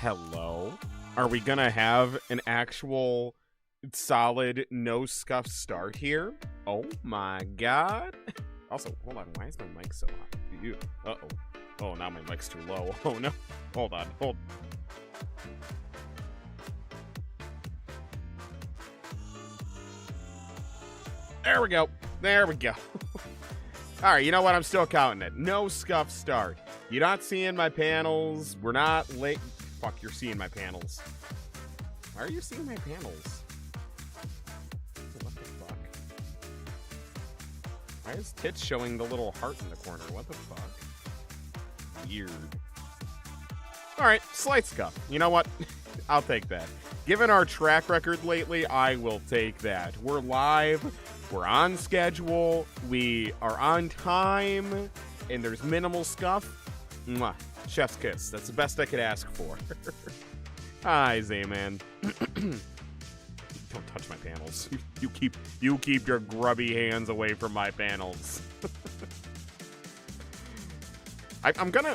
Hello? Are we gonna have an actual solid no scuff start here? Oh my god. Also, hold on, why is my mic so hot? Uh-oh. Oh, now my mic's too low. Oh no. Hold on, There we go. There we go. Alright, you know what? I'm still counting it. No scuff start. You're not seeing my panels. We're not late. Fuck, you're seeing my panels. Why are you seeing my panels? What the fuck? Why is Tits showing the little heart in the corner? What the fuck? Weird. Alright, slight scuff. You know what? I'll take that. Given our track record lately, I will take that. We're live. We're on schedule. We are on time. And there's minimal scuff. Mwah. Chef's kiss. That's the best I could ask for. Hi, Z-Man. Don't touch my panels. You keep your grubby hands away from my panels.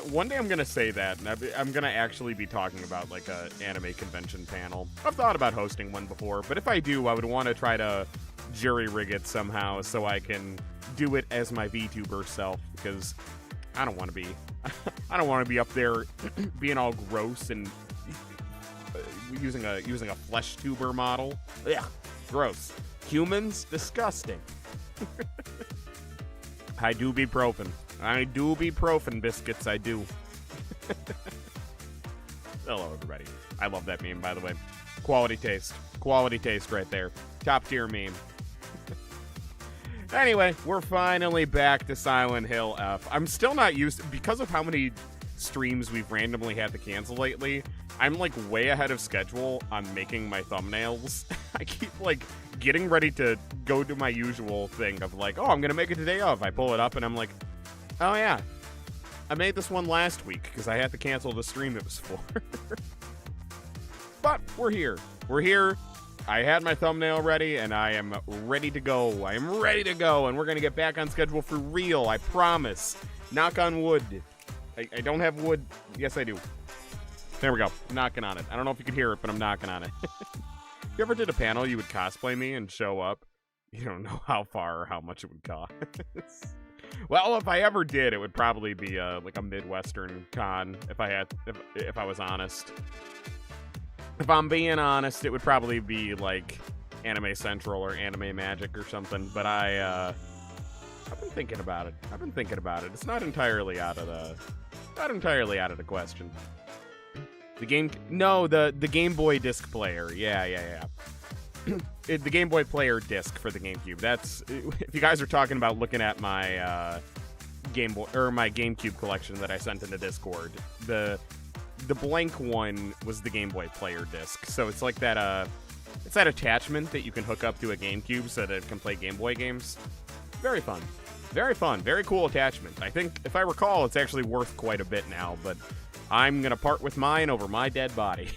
One day I'm gonna say that, and I'm gonna actually be talking about like a anime convention panel. I've thought about hosting one before, but if I do, I would want to try to jury-rig it somehow so I can do it as my VTuber self, because I don't want to be up there being all gross and using a flesh tuber model. Yeah, gross. Humans, disgusting. I do be profin biscuits. I do. Hello, everybody. I love that meme, by the way. Quality taste right there. Top tier meme. Anyway, we're finally back to Silent Hill F. I'm still not used to, because of how many streams we've randomly had to cancel lately, I'm like way ahead of schedule on making my thumbnails. I keep like getting ready to go do my usual thing of like, oh, I'm gonna make it today of. I pull it up and I'm like, oh yeah, I made this one last week because I had to cancel the stream it was for. But we're here. I had my thumbnail ready, and I am ready to go. I am ready to go, and we're going to get back on schedule for real, I promise. Knock on wood. I don't have wood. Yes, I do. There we go. I'm knocking on it. I don't know if you could hear it, but I'm knocking on it. If you ever did a panel, you would cosplay me and show up. You don't know how far or how much it would cost. Well, if I ever did, it would probably be like a Midwestern con, if I was honest. If I'm being honest, it would probably be like Anime Central or Anime Magic or something, but I've been thinking about it. It's not entirely out of the question. The Game Boy disc player. Yeah. The Game Boy player disc for the GameCube. That's, if you guys are talking about looking at my Game Boy or my GameCube collection that I sent into Discord, the blank one was the Game Boy player disc. So it's like that it's that attachment that you can hook up to a GameCube so that it can play Game Boy games. Very fun. Very cool attachment. I think, if I recall, it's actually worth quite a bit now, but I'm gonna part with mine over my dead body.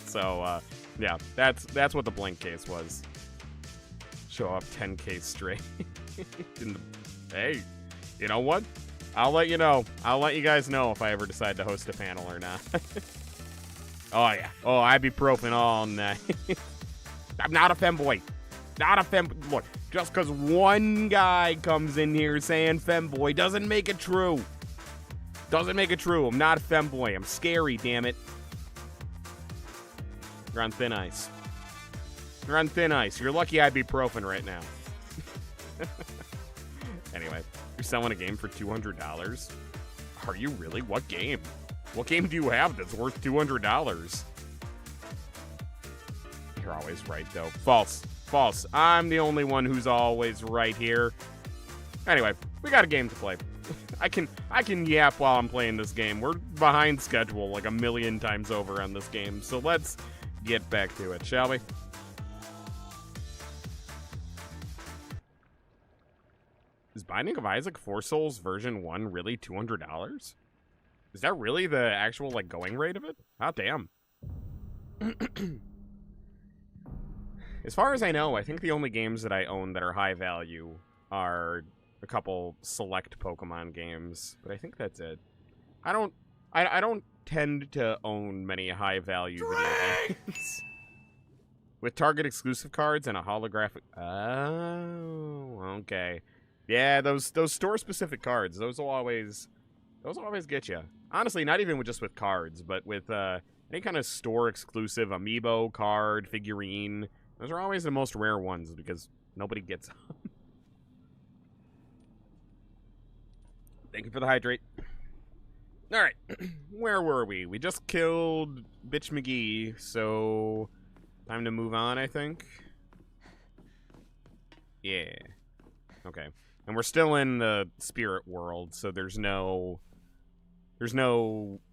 So yeah, that's what the blank case was. Show up 10K straight. Hey, you know what? I'll let you know. I'll let you guys know if I ever decide to host a panel or not. Oh, yeah. Oh, ibuprofen all night. I'm not a femboy. Look, just because one guy comes in here saying femboy doesn't make it true. I'm not a femboy. I'm scary, damn it. You're on thin ice. You're lucky ibuprofen right now. Anyway, you're selling a game for $200? Are you really? What game? What game do you have that's worth $200? You're always right, though. False. I'm the only one who's always right here. Anyway, we got a game to play. I can yap while I'm playing this game. We're behind schedule like a million times over on this game, so let's get back to it, shall we? Is Binding of Isaac 4 Souls version 1 really $200? Is that really the actual, like, going rate of it? Oh, damn. As far as I know, I think the only games that I own that are high value are a couple select Pokemon games, but I think that's it. I don't tend to own many high-value video games. With Target exclusive cards and a holographic... Oh, okay. Yeah, those store-specific cards, those will always get you. Honestly, not even just with cards, but with any kind of store-exclusive amiibo, card, figurine. Those are always the most rare ones because nobody gets them. Thank you for the hydrate. Alright, where were we? We just killed Bitch McGee, so time to move on, I think. Yeah. Okay. And we're still in the spirit world, so there's no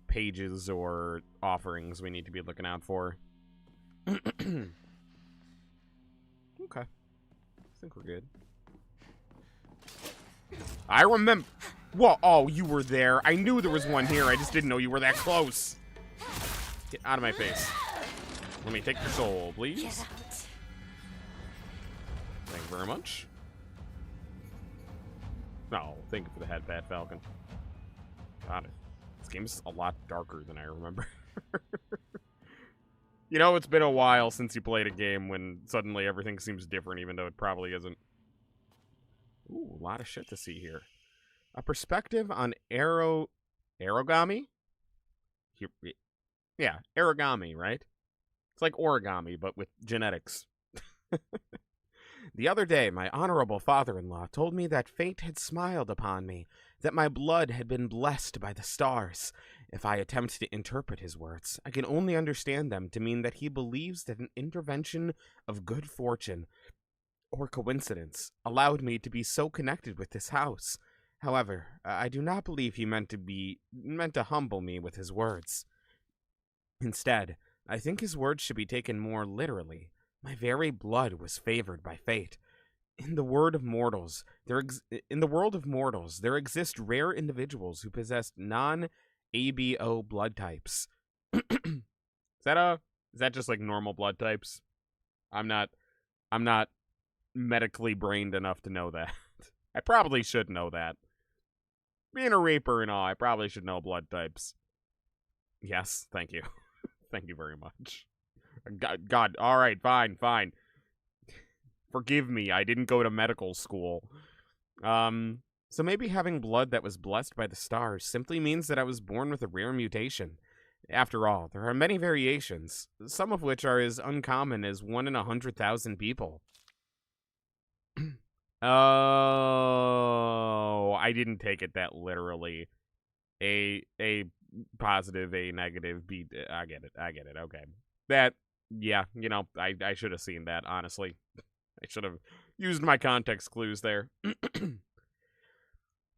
pages or offerings we need to be looking out for. Okay. I think we're good. I remember... Whoa, oh, you were there. I knew there was one here. I just didn't know you were that close. Get out of my face. Let me take your soul, please. Get out. Thank you very much. Oh, thank you for the head, Fat Falcon. God, this game's a lot darker than I remember. You know, it's been a while since you played a game when suddenly everything seems different, even though it probably isn't. Ooh, a lot of shit to see here. A perspective on origami? Yeah, origami, right? It's like origami, but with genetics. The other day, my honorable father-in-law told me that fate had smiled upon me, that my blood had been blessed by the stars. If I attempt to interpret his words, I can only understand them to mean that he believes that an intervention of good fortune or coincidence allowed me to be so connected with this house. However, I do not believe he meant to humble me with his words. Instead, I think his words should be taken more literally. My very blood was favored by fate. In the world of mortals, there exist rare individuals who possess non-ABO blood types. Is that just like normal blood types? I'm not medically brained enough to know that. I probably should know that. Being a reaper and all, I probably should know blood types. Yes, thank you. Thank you very much. God, alright, fine. Forgive me, I didn't go to medical school. So maybe having blood that was blessed by the stars simply means that I was born with a rare mutation. After all, there are many variations, some of which are as uncommon as 1 in 100,000 people. Oh, I didn't take it that literally. A positive, A negative, B. I get it. Okay. That, yeah, you know, I should have seen that, honestly. I should have used my context clues there.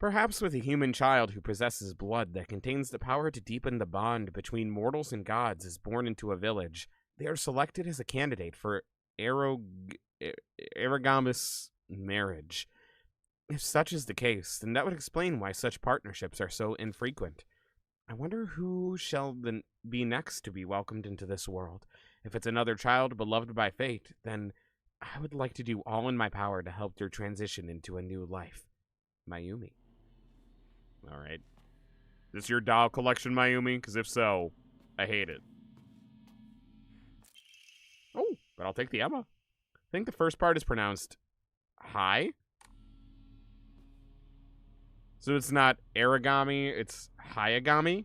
Perhaps with a human child who possesses blood that contains the power to deepen the bond between mortals and gods is born into a village, they are selected as a candidate for Aragamous marriage. If such is the case, then that would explain why such partnerships are so infrequent. I wonder who shall then be next to be welcomed into this world. If it's another child beloved by fate, then I would like to do all in my power to help their transition into a new life. Mayumi. Alright. Is this your doll collection, Mayumi? Because if so, I hate it. Oh, but I'll take the Emma. I think the first part is pronounced hi. So it's not origami, it's hayagami.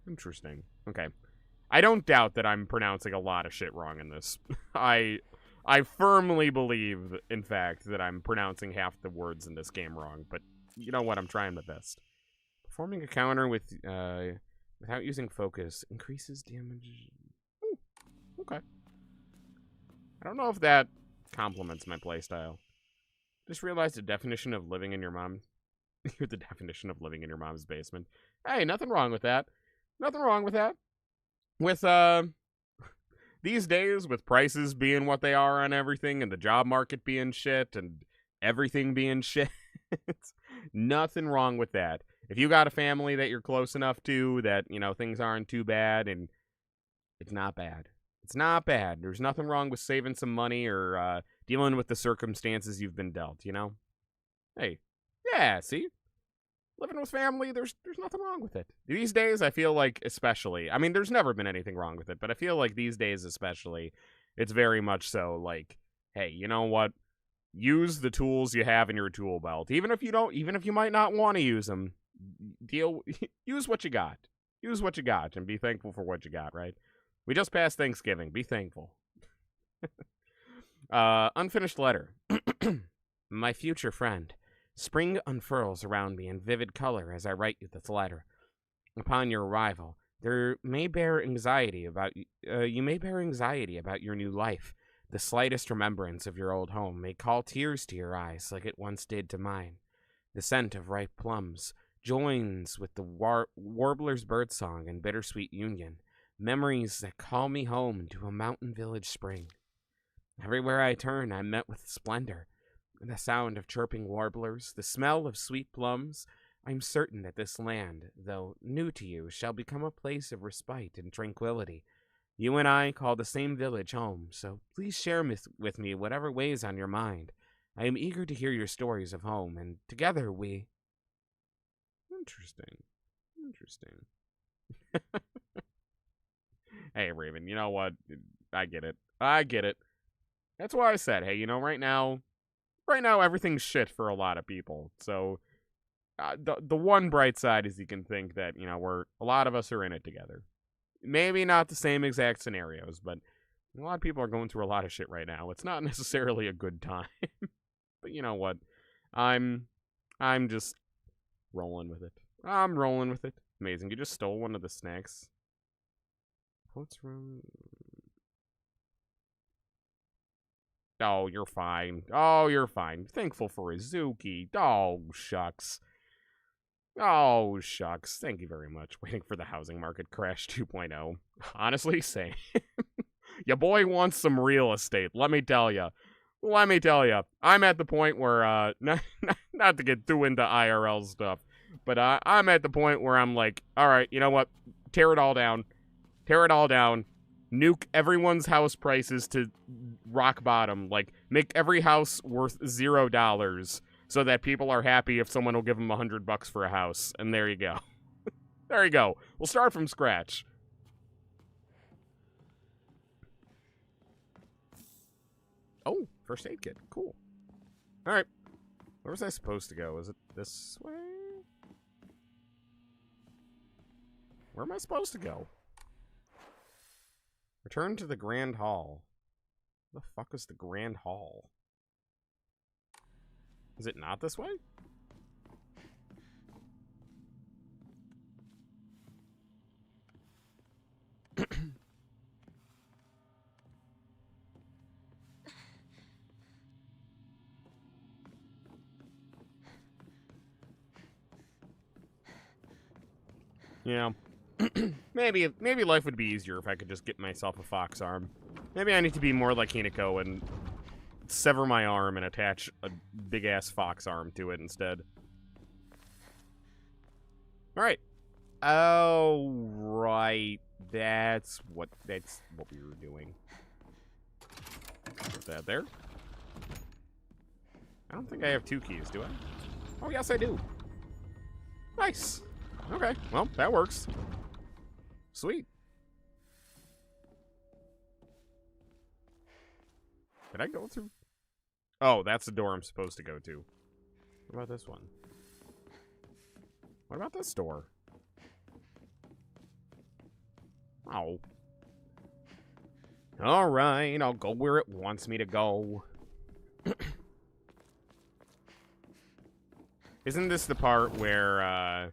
Interesting. Okay. I don't doubt that I'm pronouncing a lot of shit wrong in this. I firmly believe, in fact, that I'm pronouncing half the words in this game wrong, but you know what? I'm trying my best. Performing a counter with without using focus increases damage. Ooh, okay. I don't know if that complements my playstyle. Just realized the definition of living in your mom. You're the definition of living in your mom's basement. Hey, nothing wrong with that. Nothing wrong with that. With these days, with prices being what they are on everything, and the job market being shit, and everything being shit, nothing wrong with that. If you got a family that you're close enough to that, you know, things aren't too bad, and it's not bad. It's not bad. There's nothing wrong with saving some money or dealing with the circumstances you've been dealt, you know? Hey, yeah, see? living with family, there's nothing wrong with it. These days, I feel like especially, I mean, there's never been anything wrong with it, but I feel like these days especially, it's very much so like, hey, you know what? Use the tools you have in your tool belt. Even if you might not want to use them, use what you got. Use what you got and be thankful for what you got, right? We just passed Thanksgiving. Be thankful. Unfinished letter. My future friend. Spring unfurls around me in vivid color as I write you this letter. Upon your arrival, you may bear anxiety about your new life. The slightest remembrance of your old home may call tears to your eyes like it once did to mine. The scent of ripe plums joins with the warbler's birdsong and bittersweet union, memories that call me home to a mountain village spring. Everywhere I turn, I'm met with splendor. The sound of chirping warblers, the smell of sweet plums. I'm certain that this land, though new to you, shall become a place of respite and tranquility. You and I call the same village home, so please share with me whatever weighs on your mind. I am eager to hear your stories of home, and together we... Interesting. Hey, Raven, you know what? I get it. That's why I said, hey, you know, right now, everything's shit for a lot of people. So, the one bright side is you can think that, you know, a lot of us are in it together. Maybe not the same exact scenarios, but a lot of people are going through a lot of shit right now. It's not necessarily a good time. But you know what? I'm just rolling with it. I'm rolling with it. Amazing. You just stole one of the snacks. What's wrong? Oh, you're fine. Thankful for Izuki. Oh, shucks. Thank you very much. Waiting for the housing market crash 2.0. Honestly, same. Your boy wants some real estate, let me tell ya. I'm at the point where, not to get too into IRL stuff, but I'm at the point where I'm like, alright, you know what? Tear it all down. Nuke everyone's house prices to rock bottom. Like, make every house worth $0 so that people are happy if someone will give them $100 for a house. And there you go. We'll start from scratch. Oh, first aid kit. Cool. Alright. Where was I supposed to go? Is it this way? Where am I supposed to go? Return to the Grand Hall. Where the fuck is the Grand Hall? Is it not this way? Yeah. Maybe life would be easier if I could just get myself a fox arm. Maybe I need to be more like Hinako and sever my arm and attach a big-ass fox arm to it instead. Alright. Oh, right. That's what we were doing. Put that there. I don't think I have 2 keys, do I? Oh, yes, I do. Nice. Okay, well, that works. Sweet. Did I go through? Oh, that's the door I'm supposed to go to. What about this one? What about this door? Oh. Alright, I'll go where it wants me to go. Isn't this the part where,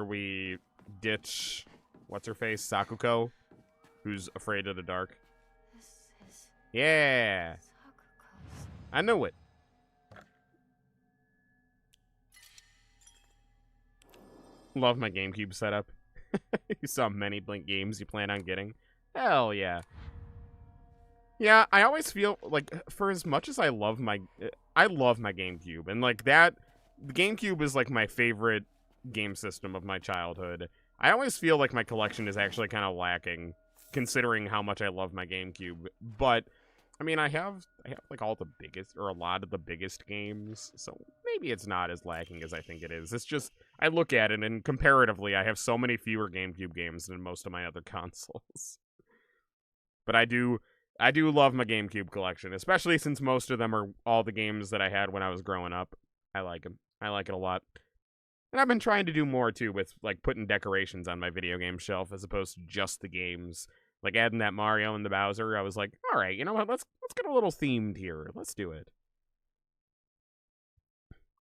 we ditch, what's-her-face, Sakuko, who's afraid of the dark? Yeah. I know it. Love my GameCube setup. You saw many Blink games you plan on getting. Hell yeah. Yeah, I always feel like, for as much as I love my GameCube, and like that, the GameCube is like my favorite game system of my childhood. I always feel like my collection is actually kind of lacking, considering how much I love my GameCube. But I mean, I have like all the biggest, or a lot of the biggest games, so maybe it's not as lacking as I think it is. It's just, I look at it, and comparatively, I have so many fewer GameCube games than most of my other consoles. But I do love my GameCube collection, especially since most of them are all the games that I had when I was growing up. I like them. I like it a lot. And I've been trying to do more, too, with, like, putting decorations on my video game shelf as opposed to just the games. Like, adding that Mario and the Bowser, I was like, all right, you know what, let's get a little themed here. Let's do it.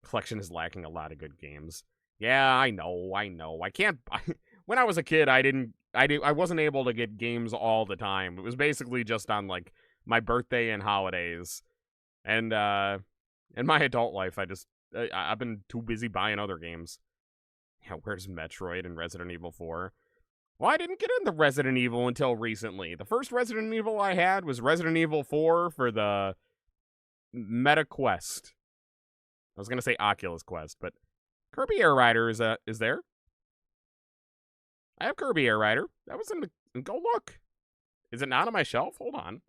Collection is lacking a lot of good games. Yeah, I know. I can't... when I was a kid, I wasn't able to get games all the time. It was basically just on, like, my birthday and holidays. And, in my adult life, I've been too busy buying other games. Yeah, where's Metroid and Resident Evil 4? Well, I didn't get into Resident Evil until recently. The first Resident Evil I had was Resident Evil 4 for the Meta Quest. I was going to say Oculus Quest, but Kirby Air Rider is there. I have Kirby Air Rider. That was in the... Go look. Is it not on my shelf? Hold on.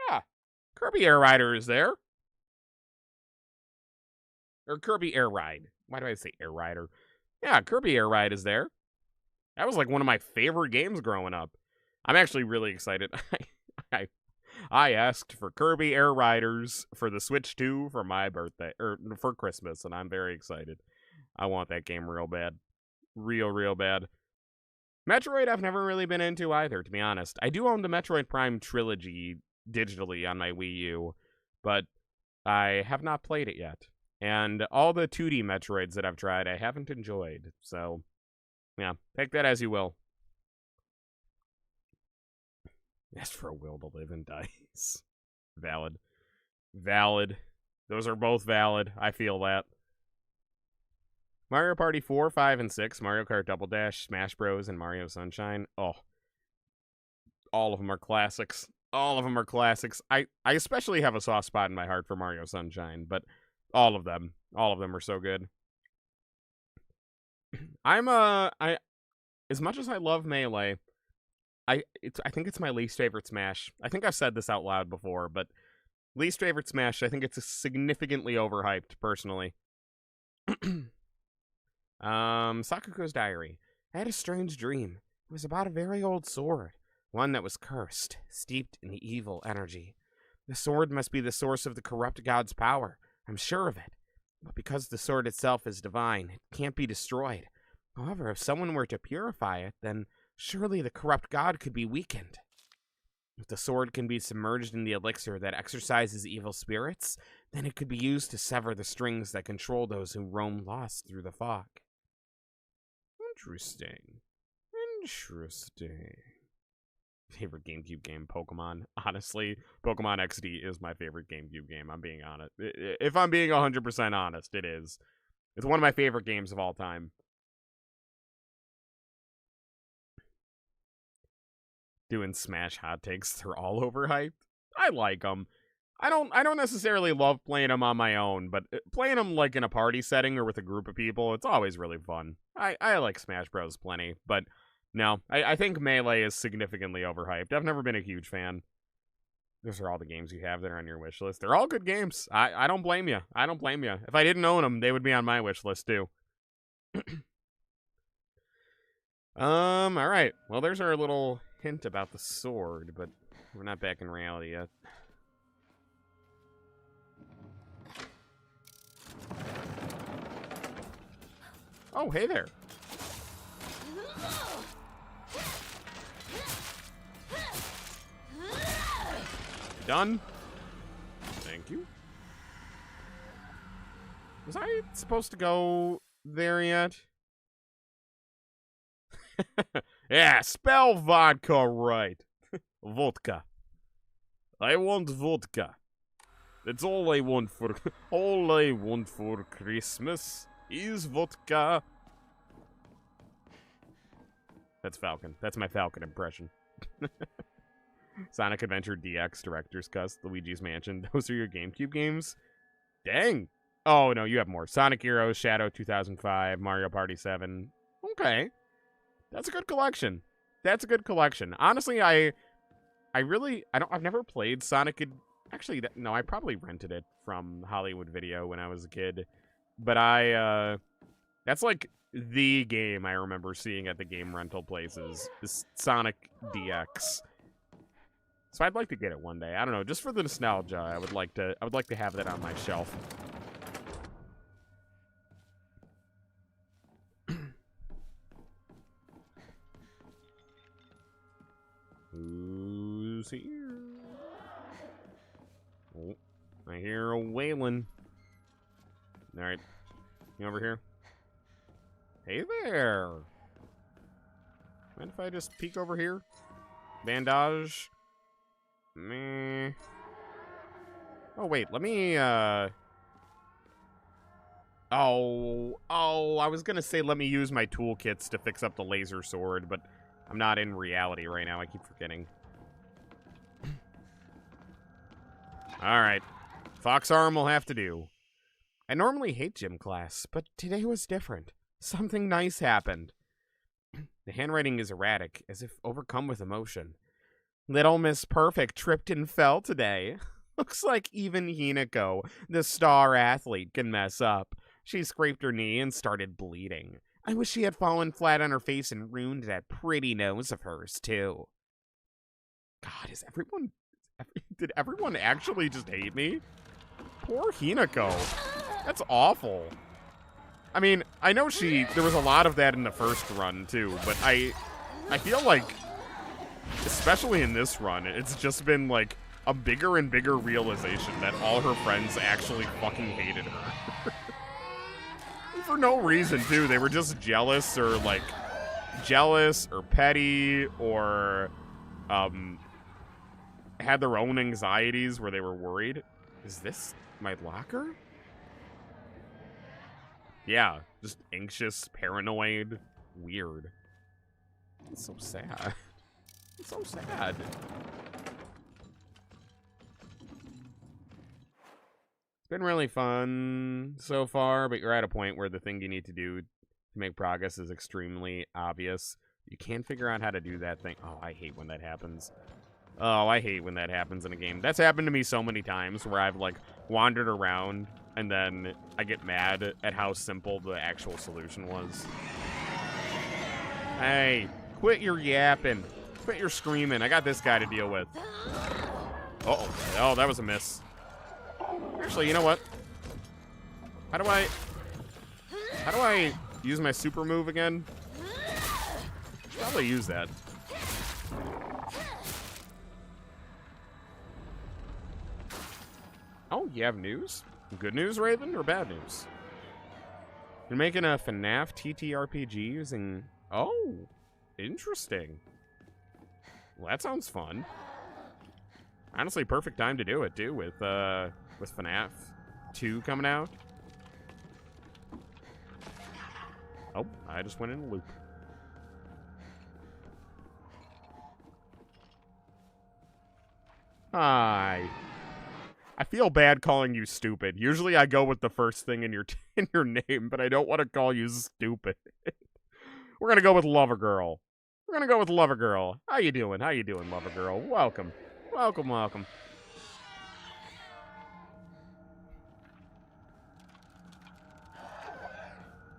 Yeah. Kirby Air Rider is there. Or Kirby Air Ride. Why do I say Air Rider? Yeah, Kirby Air Ride is there. That was like one of my favorite games growing up. I'm actually really excited. I asked for Kirby Air Riders for the Switch 2 for my birthday, or for Christmas, and I'm very excited. I want that game real bad. Real bad. Metroid I've never really been into either, to be honest. I do own the Metroid Prime trilogy digitally on my Wii U, but I have not played it yet. And all the 2D Metroids that I've tried, I haven't enjoyed. So, yeah, take that as you will. Ask for a will to live and dice. Valid. Those are both valid. I feel that. Mario Party 4, 5, and 6, Mario Kart Double Dash, Smash Bros, and Mario Sunshine. Oh. All of them are classics. I especially have a soft spot in my heart for Mario Sunshine, but... All of them are so good. As much as I love Melee, I think it's my least favorite Smash. I think I've said this out loud before, but least favorite Smash, I think it's significantly overhyped, personally. Sakuko's Diary. I had a strange dream. It was about a very old sword, one that was cursed, steeped in evil energy. The sword must be the source of the corrupt god's power. I'm sure of it, but because the sword itself is divine, it can't be destroyed. However, if someone were to purify it, then surely the corrupt god could be weakened. If the sword can be submerged in the elixir that exorcises evil spirits, then it could be used to sever the strings that control those who roam lost through the fog. Interesting. Favorite GameCube game, Pokemon. Honestly, Pokemon XD is my favorite GameCube game, I'm being honest. If I'm being 100% honest, it is. It's one of my favorite games of all time. Doing Smash hot takes, they're all overhyped. I like them. I don't necessarily love playing them on my own, but playing them like in a party setting or with a group of people, it's always really fun. I like Smash Bros plenty, but... No, I think Melee is significantly overhyped. I've never been a huge fan. Those are all the games you have that are on your wish list. They're all good games. I don't blame you. If I didn't own them, they would be on my wish list too. Alright. Well, there's our little hint about the sword, but we're not back in reality yet. Oh, hey there. Done. Thank you. Was I supposed to go there yet? Yeah, spell vodka right. Vodka. I want vodka. That's all I want for Christmas is vodka. That's Falcon. That's my Falcon impression. Sonic Adventure DX Director's Cut, Luigi's Mansion. Those are your GameCube games? Dang. Oh, no, you have more. Sonic Heroes, Shadow 2005, Mario Party 7. Okay. That's a good collection. Honestly, I I've never played Sonic. Actually, no, I probably rented it from Hollywood Video when I was a kid. But that's like the game I remember seeing at the game rental places, is Sonic DX. So I'd like to get it one day. I don't know, just for the nostalgia, I would like to have that on my shelf. Who's here? Oh, I hear a wailing. Alright. You over here? Hey there! Mind if I just peek over here? Bandage? Meh. Oh, wait, let me, Oh, I was gonna say let me use my toolkits to fix up the laser sword, but I'm not in reality right now. I keep forgetting. Alright. Fox arm will have to do. I normally hate gym class, but today was different. Something nice happened. The handwriting is erratic, as if overcome with emotion. Little Miss Perfect tripped and fell today. Looks like even Hinako, the star athlete, can mess up. She scraped her knee and started bleeding. I wish she had fallen flat on her face and ruined that pretty nose of hers, too. God, did everyone actually just hate me? Poor Hinako. That's awful. I mean, I know there was a lot of that in the first run, too, but I feel like, especially in this run, it's just been, like, a bigger and bigger realization that all her friends actually fucking hated her. For no reason, too. They were just jealous or petty or, had their own anxieties where they were worried. Is this my locker? Yeah, just anxious, paranoid, weird. It's so sad. It's so sad. It's been really fun so far, but you're at a point where the thing you need to do to make progress is extremely obvious. You can't figure out how to do that thing. Oh, I hate when that happens. Oh, I hate when that happens in a game. That's happened to me so many times where I've, like, wandered around and then I get mad at how simple the actual solution was. Hey, quit your yapping. Quit your screaming. I got this guy to deal with. Uh-oh. Oh, that was a miss. Actually, you know what? How do I use my super move again? Should probably use that. Oh, you have news? Good news, Raven, or bad news? You're making a FNAF TTRPG using... Oh, interesting. Well, that sounds fun. Honestly, perfect time to do it, too, with FNAF 2 coming out. Oh, I just went in a loop. Hi. I feel bad calling you stupid. Usually I go with the first thing in your name, but I don't want to call you stupid. We're going to go with Lover Girl. We're going to go with Lover Girl. How you doing? How you doing, Lover Girl? Welcome. Welcome, welcome.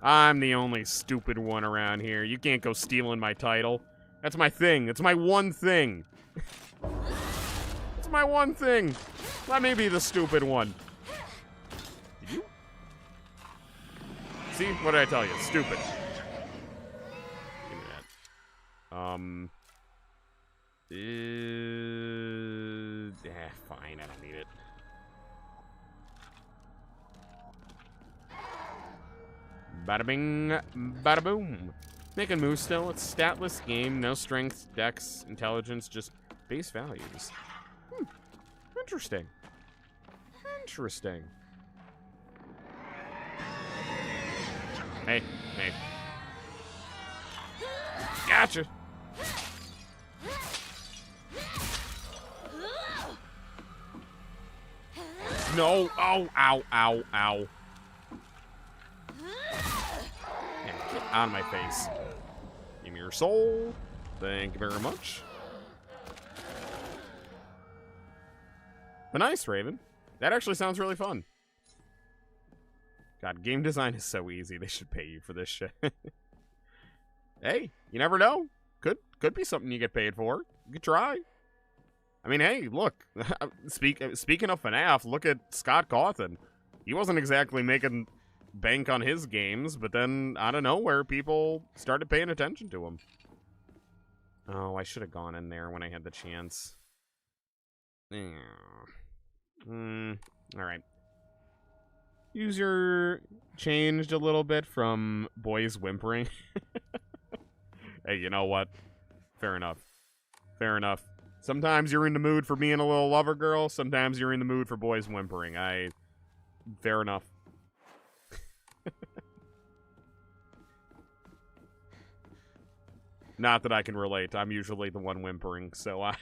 I'm the only stupid one around here. You can't go stealing my title. That's my thing. It's my one thing. It's my one thing. Let me be the stupid one. Did you? See? What did I tell you? Stupid. Give me that. Fine. I don't need it. Bada bing, bada boom. Making moves still. It's statless game. No strength, dex, intelligence, just base values. Interesting. Interesting. Hey, hey. Gotcha. No. Oh, ow, ow, ow. Yeah, get out of my face. Give me your soul. Thank you very much. But nice, Raven. That actually sounds really fun. God, game design is so easy. They should pay you for this shit. Hey, you never know. Could be something you get paid for. You could try. I mean, hey, look. Speaking of FNAF, look at Scott Cawthon. He wasn't exactly making bank on his games, but then, out of nowhere, people started paying attention to him. Oh, I should have gone in there when I had the chance. Alright. User changed a little bit from boys whimpering. Hey, you know what? Fair enough. Fair enough. Sometimes you're in the mood for being a little lover girl. Sometimes you're in the mood for boys whimpering. Fair enough. Not that I can relate. I'm usually the one whimpering, so I...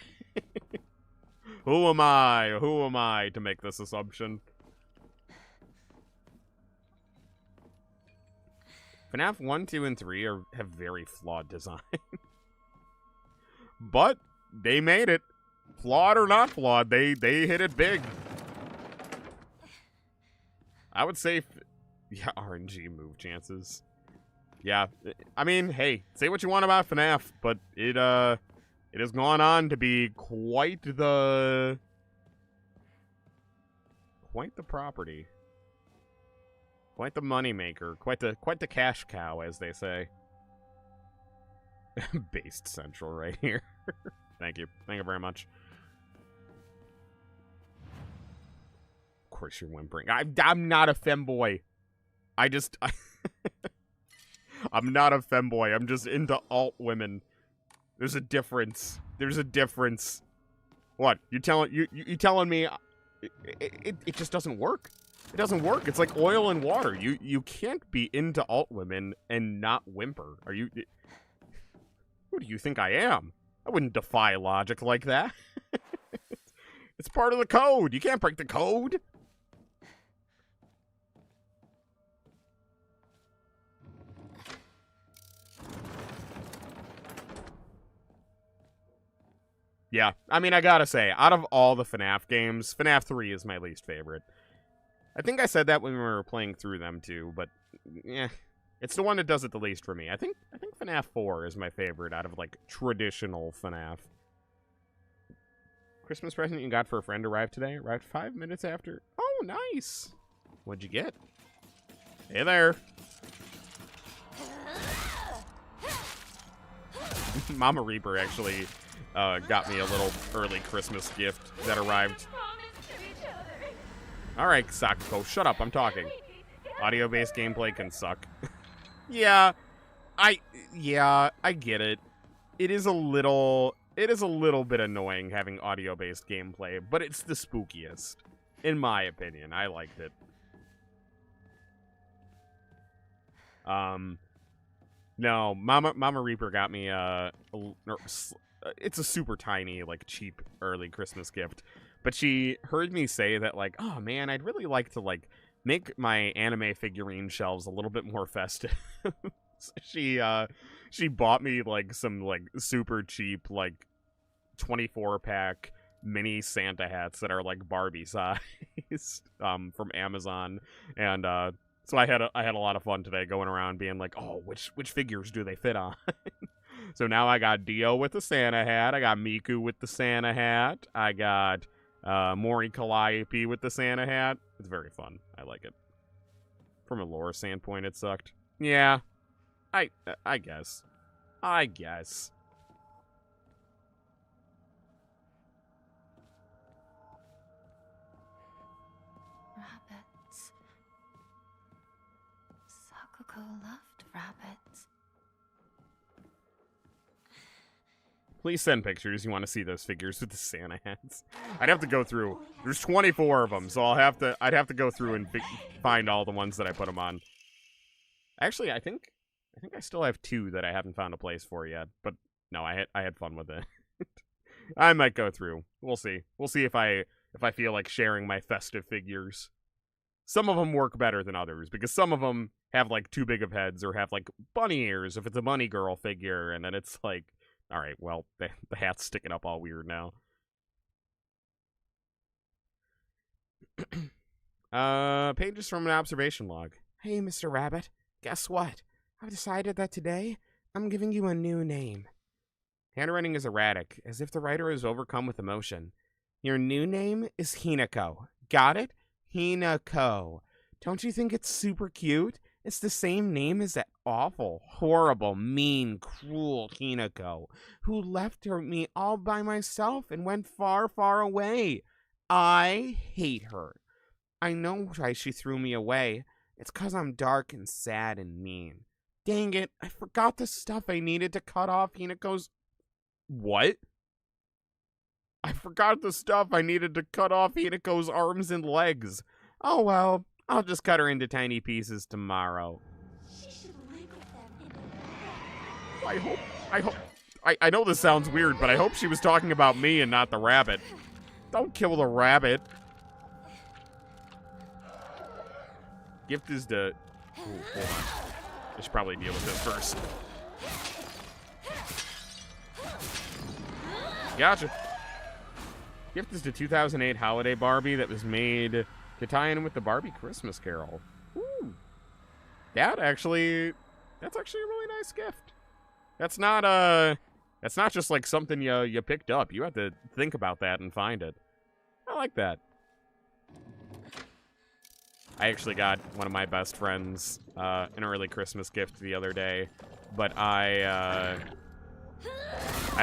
Who am I? Who am I to make this assumption? FNAF 1, 2, and 3 have very flawed design. But they made it. Flawed or not flawed, they hit it big. I would say, yeah, RNG move chances. Yeah, I mean, hey, say what you want about FNAF, but it has gone on to be quite the property. Quite the moneymaker. Quite the cash cow, as they say. Based Central right here. Thank you. Thank you very much. Of course you're whimpering. I'm not a femboy. I'm not a femboy. I'm just into alt women. There's a difference. There's a difference. What? You telling me it just doesn't work? It doesn't work. It's like oil and water. You can't be into alt women and not whimper. Are you? Who do you think I am? I wouldn't defy logic like that. It's part of the code. You can't break the code. Yeah, I mean, I gotta say, out of all the FNAF games, FNAF 3 is my least favorite. I think I said that when we were playing through them too, but yeah, it's the one that does it the least for me. I think FNAF 4 is my favorite out of like traditional FNAF. Christmas present you got for a friend arrived today. Arrived 5 minutes after. Oh, nice. What'd you get? Hey there. Mama Reaper actually got me a little early Christmas gift that arrived. Alright, Sakuko, shut up, I'm talking. Audio-based gameplay can suck. Yeah, I get it. It is a little bit annoying having audio-based gameplay, but it's the spookiest. In my opinion, I liked it. No, Mama Reaper got me it's a super tiny, like, cheap early Christmas gift. But she heard me say that, like, oh man, I'd really like to, like, make my anime figurine shelves a little bit more festive. So she bought me, like, some, like, super cheap, like, 24-pack mini Santa hats that are, like, Barbie sized, from Amazon. And, so I had a lot of fun today going around being like, oh, which figures do they fit on? So now I got Dio with the Santa hat. I got Miku with the Santa hat. I got Mori Calliope with the Santa hat. It's very fun. I like it. From a lore standpoint, it sucked. Yeah, I guess. I guess. Rabbits. Sakuko loved rabbits. Please send pictures. You want to see those figures with the Santa hats? I'd have to go through. There's 24 of them, so I'd have to go through and find all the ones that I put them on. Actually, I think I still have 2 that I haven't found a place for yet. But no, I had fun with it. I might go through. We'll see. We'll see if I feel like sharing my festive figures. Some of them work better than others because some of them have like too big of heads or have like bunny ears if it's a bunny girl figure, and then it's like, all right, well, the hat's sticking up all weird now. Pages from an observation log. Hey, Mr. Rabbit, guess what? I've decided that today I'm giving you a new name. Handwriting is erratic, as if the writer is overcome with emotion. Your new name is Hinako. Got it? Hinako. Don't you think it's super cute? It's the same name as that awful, horrible, mean, cruel Hinako, who left me all by myself and went far, far away. I hate her. I know why she threw me away. It's 'cause I'm dark and sad and mean. Dang it, I forgot the stuff I needed to cut off Hinako's... What? I forgot the stuff I needed to cut off Hinako's arms and legs. Oh well, I'll just cut her into tiny pieces tomorrow. I know this sounds weird, but I hope she was talking about me and not the rabbit. Don't kill the rabbit. Gift is the... Ooh, hold on. I should probably deal with this first. Gotcha. Gift is the 2008 holiday Barbie that was made to tie in with the Barbie Christmas Carol. Ooh. That's actually a really nice gift. That's not just like something you picked up. You have to think about that and find it. I like that. I actually got one of my best friends an early Christmas gift the other day, but I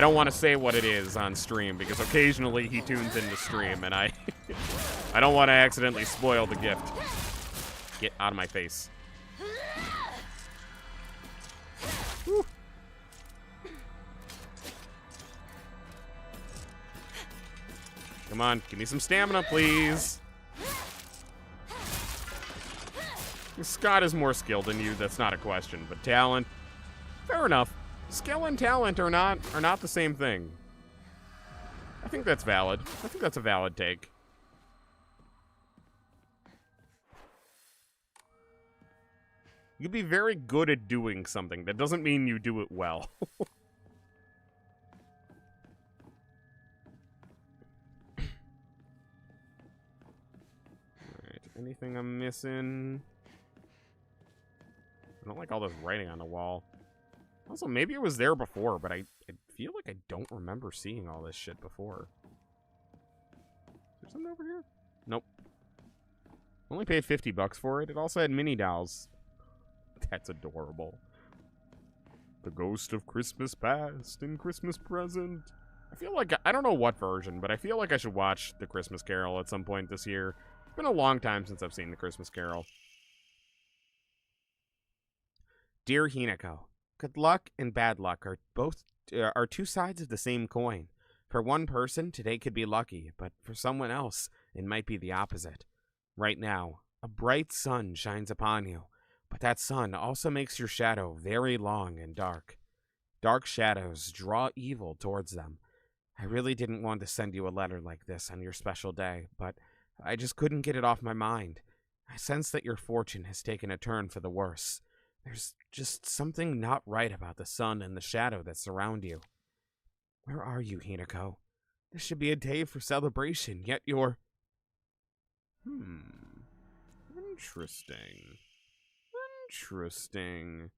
don't want to say what it is on stream because occasionally he tunes into stream and I don't want to accidentally spoil the gift. Get out of my face. Whew. Come on, give me some stamina, please. Scott is more skilled than you, that's not a question, but talent, fair enough. Skill and talent are not the same thing. I think that's valid. I think that's a valid take. You'd be very good at doing something. That doesn't mean you do it well. Alright, anything I'm missing? I don't like all this writing on the wall. Also, maybe it was there before, but I feel like I don't remember seeing all this shit before. Is there something over here? Nope. Only paid $50 for it. It also had mini dolls. That's adorable. The ghost of Christmas past and Christmas present. I feel like, I don't know what version, but I feel like I should watch The Christmas Carol at some point this year. It's been a long time since I've seen The Christmas Carol. Dear Hinako, good luck and bad luck are two sides of the same coin. For one person, today could be lucky, but for someone else, it might be the opposite. Right now, a bright sun shines upon you, but that sun also makes your shadow very long and dark. Dark shadows draw evil towards them. I really didn't want to send you a letter like this on your special day, but I just couldn't get it off my mind. I sense that your fortune has taken a turn for the worse. There's just something not right about the sun and the shadow that surround you. Where are you, Hinako? This should be a day for celebration, yet you're... Interesting. Interesting.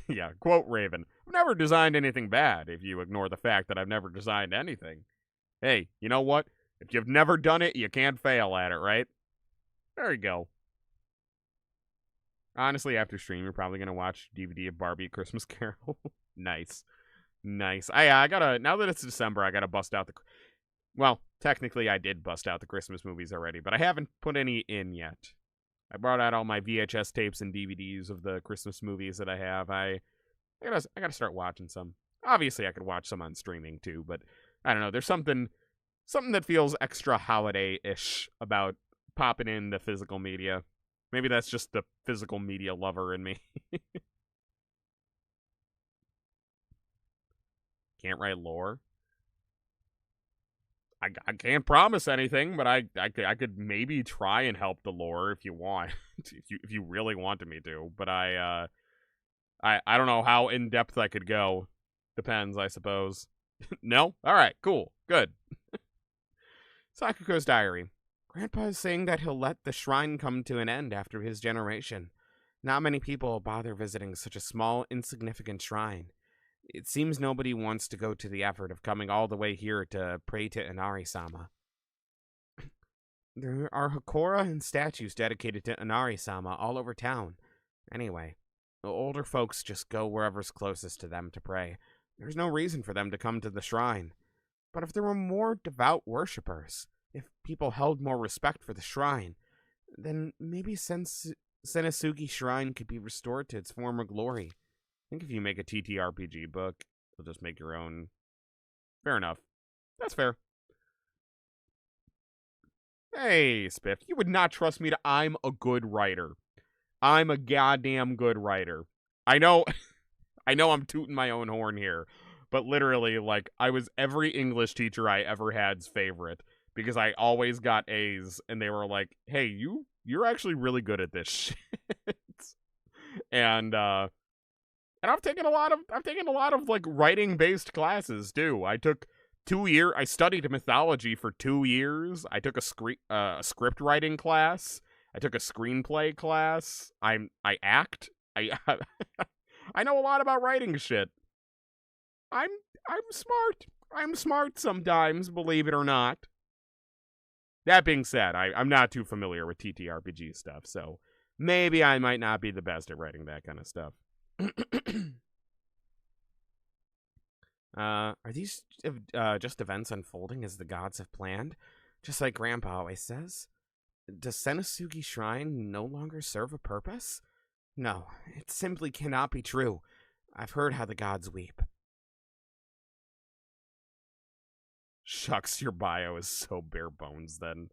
Yeah, quote Raven. I've never designed anything bad, if you ignore the fact that I've never designed anything. Hey, you know what? If you've never done it, you can't fail at it, right? There you go. Honestly, after stream, you're probably going to watch DVD of Barbie Christmas Carol. Nice. Nice. I gotta, now that it's December, I gotta bust out the... Well, technically I did bust out the Christmas movies already, but I haven't put any in yet. I brought out all my VHS tapes and DVDs of the Christmas movies that I have. I gotta start watching some. Obviously, I could watch some on streaming too, but I don't know. There's something that feels extra holiday-ish about popping in the physical media. Maybe that's just the physical media lover in me. Can't write lore. I can't promise anything, but I could maybe try and help the lore if you want, if you really wanted me to. But I don't know how in depth I could go. Depends, I suppose. No? Alright, cool. Good. Sakuko's diary. Grandpa is saying that he'll let the shrine come to an end after his generation. Not many people bother visiting such a small, insignificant shrine. It seems nobody wants to go to the effort of coming all the way here to pray to Inari-sama. There are Hakora and statues dedicated to Inari-sama all over town. Anyway, the older folks just go wherever's closest to them to pray. There's no reason for them to come to the shrine. But if there were more devout worshippers, if people held more respect for the shrine, then maybe Senisugi Shrine could be restored to its former glory. I think if you make a TTRPG book, you'll just make your own. Fair enough. That's fair. Hey, Spiff, you would not trust me I'm a good writer. I'm a goddamn good writer. I know I'm tooting my own horn here, but literally, like, I was every English teacher I ever had's favorite because I always got A's, and they were like, "Hey, you're actually really good at this shit." and I've taken a lot of like writing based classes too. I took 2 years. I studied mythology for 2 years. I took a script writing class. I took a screenplay class. I act. I know a lot about writing shit. I'm smart. I'm smart sometimes, believe it or not. That being said, I'm not too familiar with TTRPG stuff, so maybe I might not be the best at writing that kind of stuff. Are these just events unfolding as the gods have planned? Just like Grandpa always says? Does Senisugi Shrine no longer serve a purpose? No, it simply cannot be true. I've heard how the gods weep. Shucks, your bio is so bare bones then.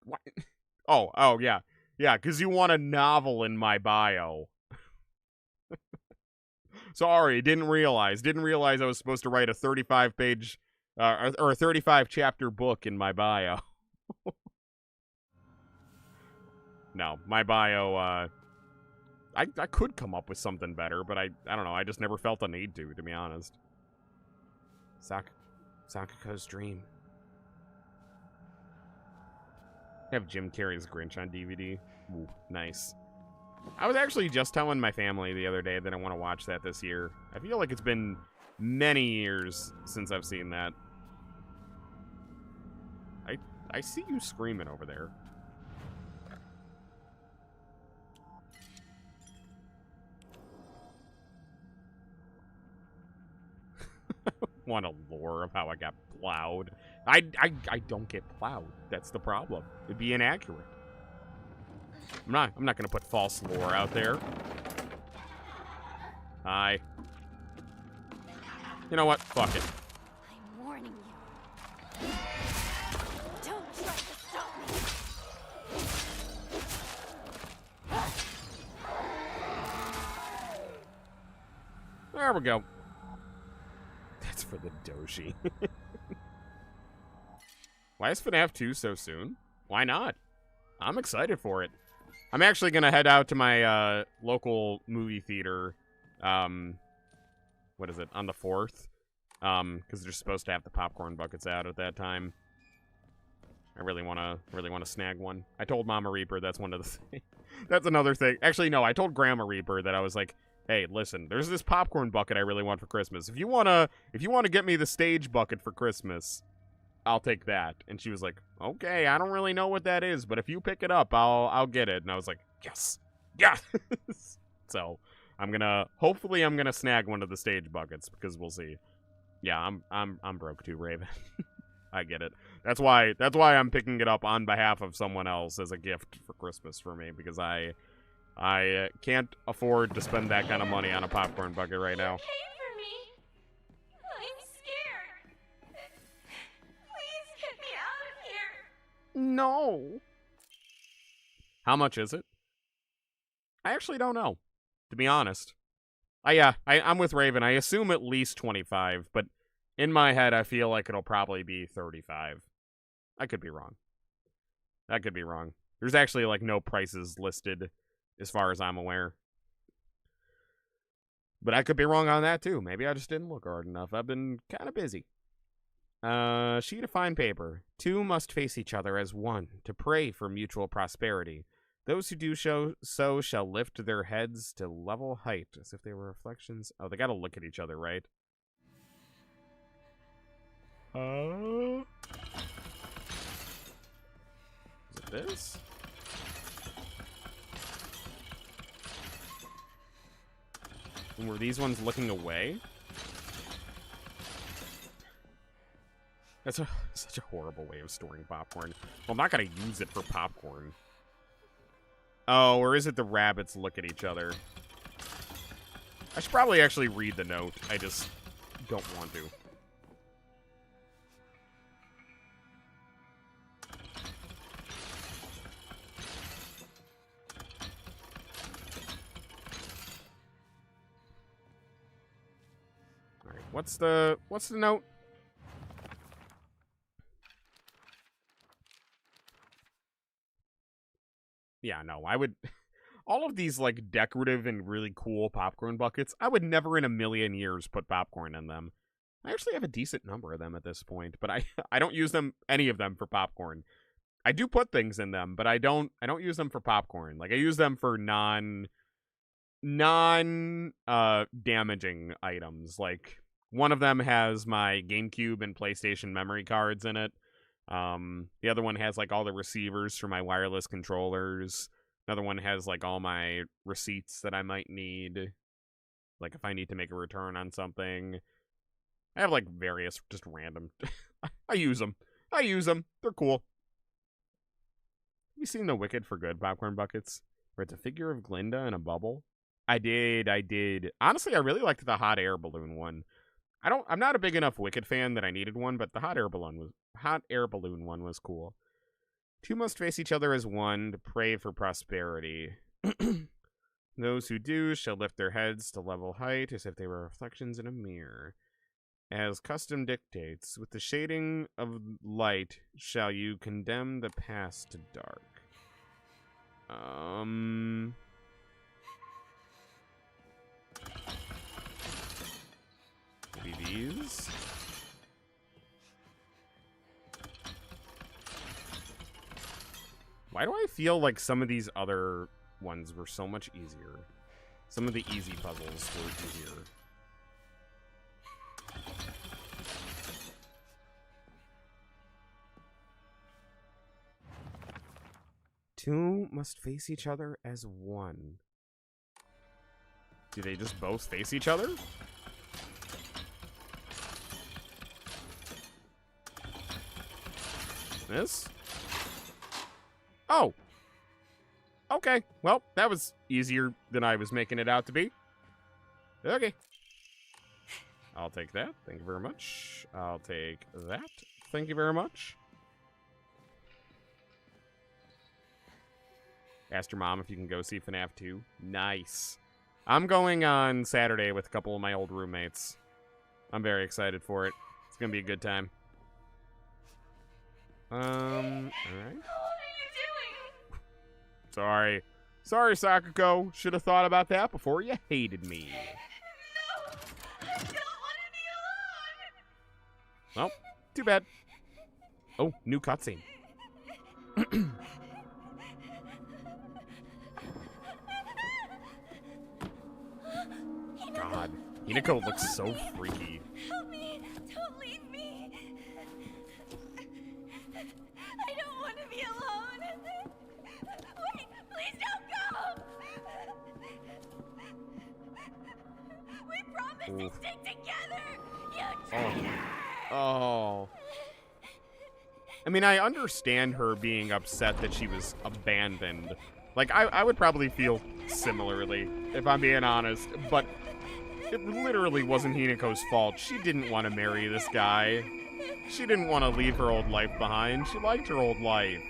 What? Oh, yeah. Yeah, because you want a novel in my bio. Sorry, didn't realize I was supposed to write a 35-page, or a 35-chapter book in my bio. No, my bio, I could come up with something better, but I don't know, I just never felt the need to be honest. Sakuko's dream. I have Jim Carrey's Grinch on DVD. Ooh, nice. I was actually just telling my family the other day that I want to watch that this year. I feel like it's been many years since I've seen that. I see you screaming over there. Want a lore of how I got plowed. I don't get plowed. That's the problem. It'd be inaccurate. I'm not gonna put false lore out there. Hi. You know what? Fuck it. I'm warning you. Don't try to stop me. There we go. That's for the Doji. Why is FNAF 2 so soon? Why not? I'm excited for it. I'm actually going to head out to my local movie theater, what is it, on the 4th, because they're supposed to have the popcorn buckets out at that time. I really want to snag one. I told Mama Reaper that's one of the things. That's another thing. Actually, no, I told Grandma Reaper that I was like, hey, listen, there's this popcorn bucket I really want for Christmas. If you wanna get me the stage bucket for Christmas, I'll take that. And she was like, okay, I don't really know what that is, but if you pick it up, I'll get it. And I was like, yes. So hopefully I'm gonna snag one of the stage buckets, because we'll see. Yeah, I'm broke too, Raven. I get it. That's why I'm picking it up on behalf of someone else as a gift for Christmas for me, because I can't afford to spend that kind of money on a popcorn bucket right now. You came for me. I'm scared. Please get me out of here. No. How much is it? I actually don't know, to be honest. I'm with Raven. I assume at least 25, but in my head, I feel like it'll probably be 35. I could be wrong. There's actually, like, no prices listed as far as I'm aware. But I could be wrong on that, too. Maybe I just didn't look hard enough. I've been kind of busy. Sheet of fine paper. Two must face each other as one to pray for mutual prosperity. Those who do so shall lift their heads to level height, as if they were reflections. Oh, they gotta look at each other, right? Is it this? And were these ones looking away? That's such a horrible way of storing popcorn. Well, I'm not gonna use it for popcorn. Oh, or is it the rabbits look at each other? I should probably actually read the note. I just don't want to. All right, what's the note? Yeah, no, I would... All of these, like, decorative and really cool popcorn buckets, I would never in a million years put popcorn in them. I actually have a decent number of them at this point, but I don't use any of them for popcorn. I do put things in them, but I don't use them for popcorn. Like, I use them for damaging items. Like, one of them has my GameCube and PlayStation memory cards in it. The other one has like all the receivers for my wireless controllers. Another one has like all my receipts that I might need, like if I need to make a return on something. I have like various just random. I use them. They're cool. Have you seen the Wicked for Good popcorn buckets, where it's a figure of Glinda in a bubble? I did. Honestly, I really liked the hot air balloon one. I'm not a big enough Wicked fan that I needed one, but the hot air balloon one was cool. Two must face each other as one to pray for prosperity. Those who do shall lift their heads to level height as if they were reflections in a mirror. As custom dictates, with the shading of light shall you condemn the past to dark. Maybe these? Why do I feel like some of these other ones were so much easier? Some of the easy puzzles were easier. Two must face each other as one. Do they just both face each other? This? Oh. Okay. Well, that was easier than I was making it out to be. Okay. I'll take that. Thank you very much. I'll take that. Thank you very much. Asked your mom if you can go see FNAF 2. Nice. I'm going on Saturday with a couple of my old roommates. I'm very excited for it. It's going to be a good time. Alright. What are you doing? Sorry, Sakuko. Should have thought about that before you hated me. No! I don't want to be alone! Well, too bad. Oh, new cutscene. God, Hinako looks so freaky. Help me! Don't leave me! I don't want to be alone! Wait! Please don't go! We promised to stick together! You traitor! Oh. I mean, I understand her being upset that she was abandoned. Like, I would probably feel similarly, if I'm being honest, but it literally wasn't Hinako's fault. She didn't want to marry this guy. She didn't want to leave her old life behind. She liked her old life.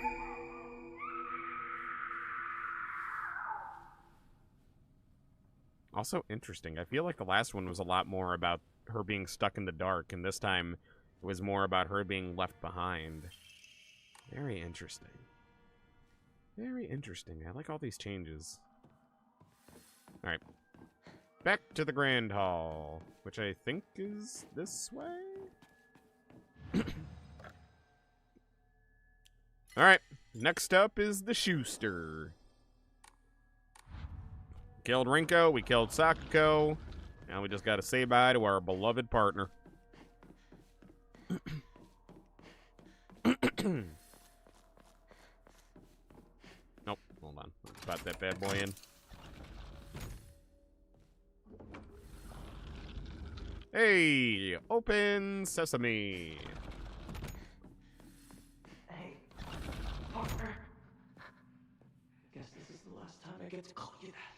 Also interesting. I feel like the last one was a lot more about her being stuck in the dark, and this time it was more about her being left behind. Very interesting. Very interesting. I like all these changes. Alright. Back to the Grand Hall, which I think is this way? Alright, next up is the Schuster. Killed Rinko, we killed Sakuko. Now we just gotta say bye to our beloved partner. Nope, hold on. Let's pop that bad boy in. Hey, open sesame. Hey, partner. Guess this is the last time I get to call you that.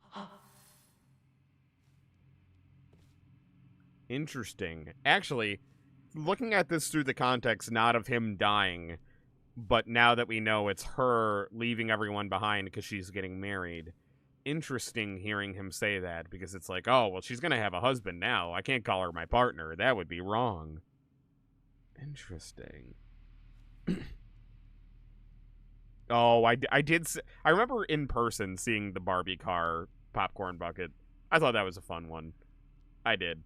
Huh? Interesting. Actually, looking at this through the context not of him dying, but now that we know it's her leaving everyone behind because she's getting married. Interesting hearing him say that, because it's like, oh, well, she's gonna have a husband now. I can't call her my partner. That would be wrong. Interesting. Oh, I remember in person seeing the Barbie car popcorn bucket. I thought that was a fun one. I did.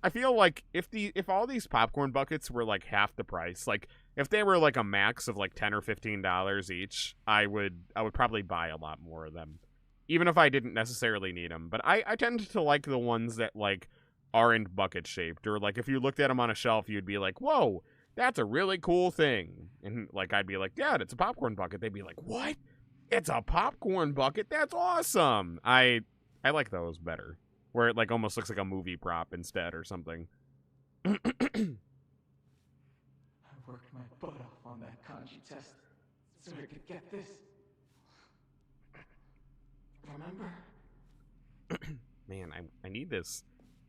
I feel like if all these popcorn buckets were like half the price, like if they were like a max of like $10 or $15 each, I would probably buy a lot more of them, even if I didn't necessarily need them. But I tend to like the ones that like aren't bucket shaped, or like if you looked at them on a shelf, you'd be like, whoa, that's a really cool thing. And like I'd be like, Dad, it's a popcorn bucket. They'd be like, what? It's a popcorn bucket? That's awesome. I like those better, where it like almost looks like a movie prop instead or something. I worked my butt off on that kanji test so I could get this. Remember? Man, I need this.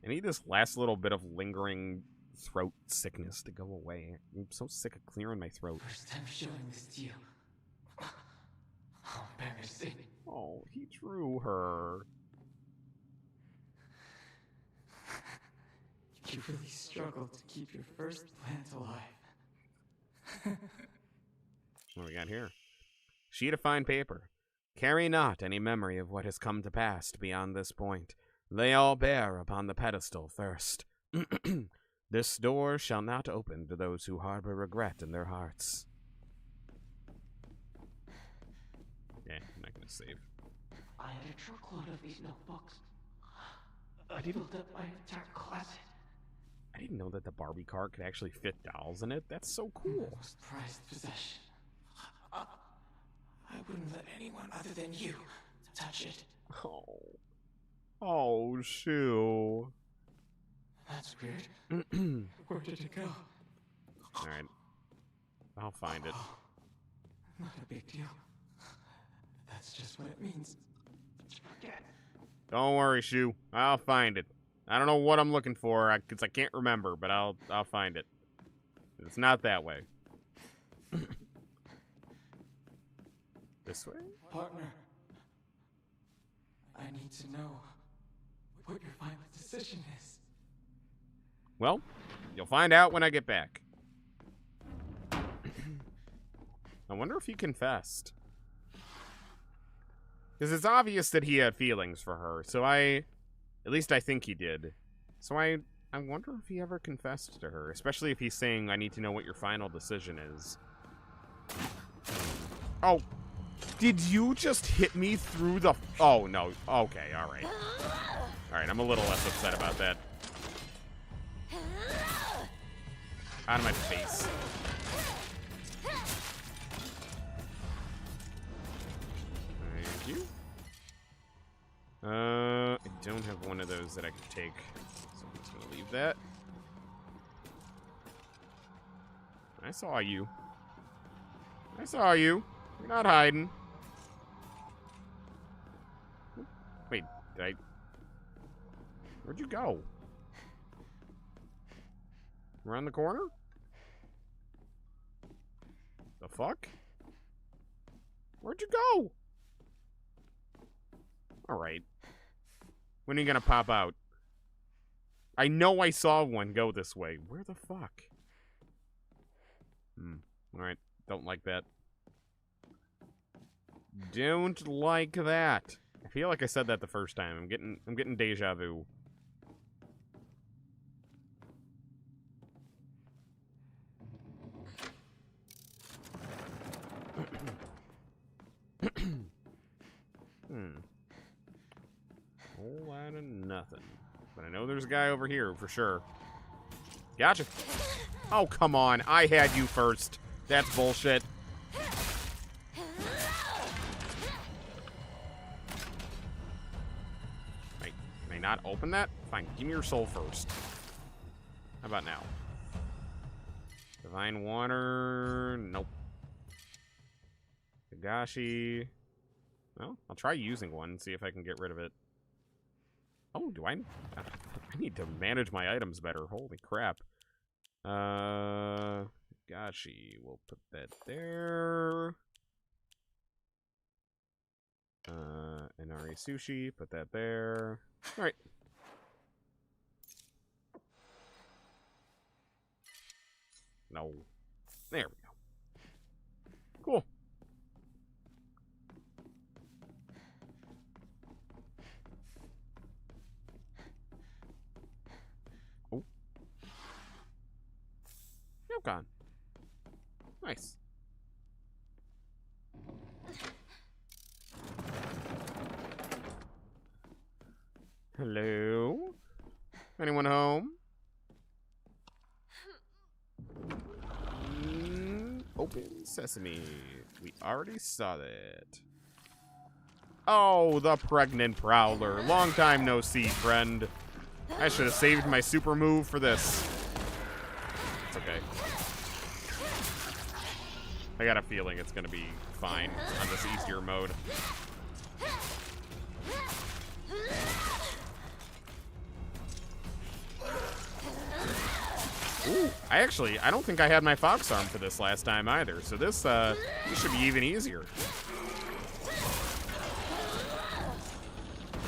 I need this last little bit of lingering throat sickness to go away. I'm so sick of clearing my throat. First time showing this to you. How embarrassing. Oh, he drew her. You really struggled to keep your first plant alive. What do we got here? Sheet of fine paper. Carry not any memory of what has come to pass beyond this point. Lay all bare upon the pedestal first. This door shall not open to those who harbor regret in their hearts. Yeah, I'm not gonna save. I had a truckload of these notebooks. I filled up my entire closet. I didn't know that the Barbie car could actually fit dolls in it. That's so My cool. most prized possession. I wouldn't let anyone other than you touch it. Oh. Oh, shoo. That's weird. Where did it go? Alright. I'll find it. Not a big deal. That's just what it means. Forget. Don't worry, Shu. I'll find it. I don't know what I'm looking for, because I can't remember, but I'll find it. It's not that way. This way? Partner, I need to know what your final decision is. Well, you'll find out when I get back. I wonder if he confessed. Because it's obvious that he had feelings for her, so at least I think he did. So I wonder if he ever confessed to her, especially if he's saying, I need to know what your final decision is. Oh, did you just hit me through the... Oh, no. Okay, alright. Alright, I'm a little less upset about that. Out of my face. Thank you. I don't have one of those that I can take, so I'm just gonna leave that. I saw you. I saw you. You're not hiding. Wait, where'd you go? Around the corner? The fuck? Where'd you go? Alright. When are you gonna pop out? I know I saw one go this way. Where the fuck? Alright. Don't like that. Don't like that. I feel like I said that the first time. I'm getting deja vu. Whole lot of nothing. But I know there's a guy over here for sure. Gotcha. Oh, come on. I had you first. That's bullshit. Wait, can I not open that? Fine, give me your soul first. How about now? Divine water. Nope. Higashi. Well, I'll try using one and see if I can get rid of it. Oh, do I need to manage my items better. Holy crap. Higashi. We'll put that there. Inari sushi. Put that there. All right. No. There we go. Cool. Oh. Yokon. Nice. Hello? Anyone home? Open sesame. We already saw that. Oh, the pregnant prowler. Long time no see, friend. I should have saved my super move for this. It's okay. I got a feeling it's gonna be fine on this easier mode. Ooh, I don't think I had my fox arm for this last time either, so this should be even easier.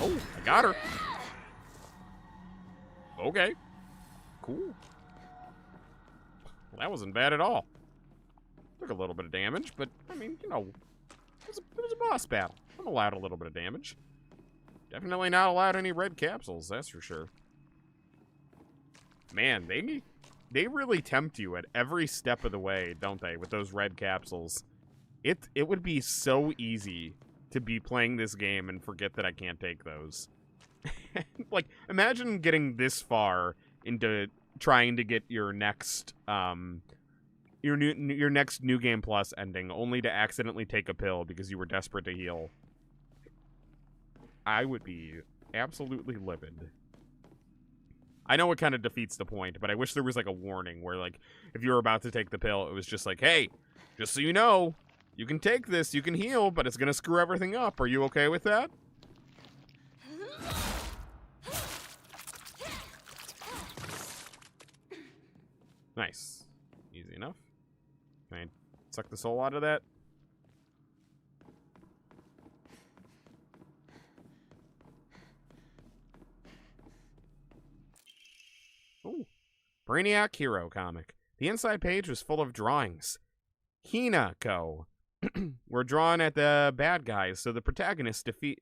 Oh, I got her. Okay. Cool. Well, that wasn't bad at all. Took a little bit of damage, but, I mean, you know, it was a boss battle. I'm allowed a little bit of damage. Definitely not allowed any red capsules, that's for sure. Man, they really tempt you at every step of the way, don't they, with those red capsules. It would be so easy to be playing this game and forget that I can't take those. Like, imagine getting this far into trying to get your next your next New Game Plus ending only to accidentally take a pill because you were desperate to heal. I would be absolutely livid. I know it kind of defeats the point, but I wish there was like a warning where, like, if you were about to take the pill, it was just like, hey, just so you know, you can take this, you can heal, but it's gonna screw everything up. Are you okay with that? Nice. Easy enough. Can I suck the soul out of that? Ooh. Brainiac Hero comic. The inside page was full of drawings. Hinako. We're drawn at the bad guys, so the protagonist defeat...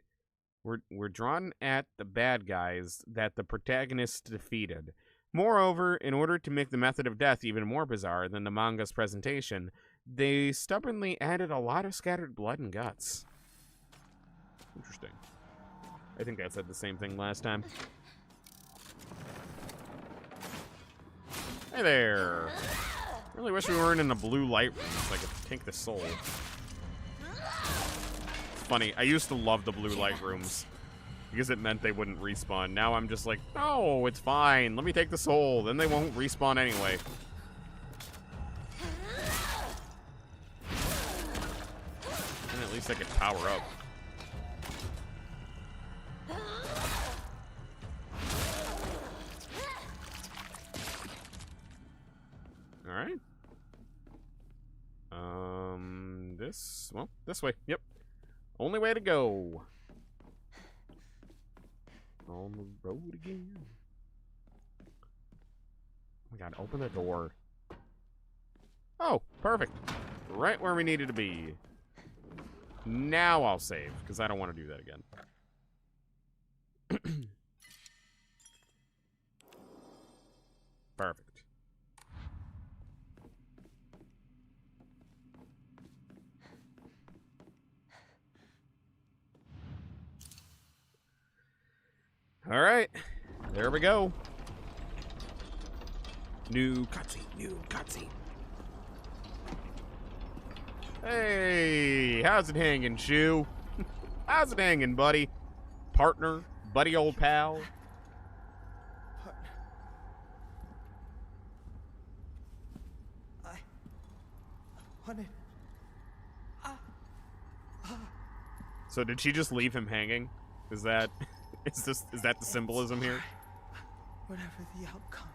We're drawn at the bad guys that the protagonist defeated. Moreover, in order to make the method of death even more bizarre than the manga's presentation, they stubbornly added a lot of scattered blood and guts. Interesting. I think I said the same thing last time. Hey there! I really wish we weren't in the blue light room so I could take the soul. It's funny, I used to love the blue light rooms because it meant they wouldn't respawn. Now I'm just like, no, it's fine. Let me take the soul. Then they won't respawn anyway. And at least I could power up. Alright. This way. Yep. Only way to go. On the road again. Oh my god, open the door. Oh, perfect. Right where we needed to be. Now I'll save, because I don't want to do that again. Perfect. All right. There we go. New cutscene. New cutscene. Hey, how's it hanging, Shu? How's it hanging, buddy? Partner? Buddy old pal? Partner. I wanted. So did she just leave him hanging? Is that is that the symbolism here? Whatever the outcome,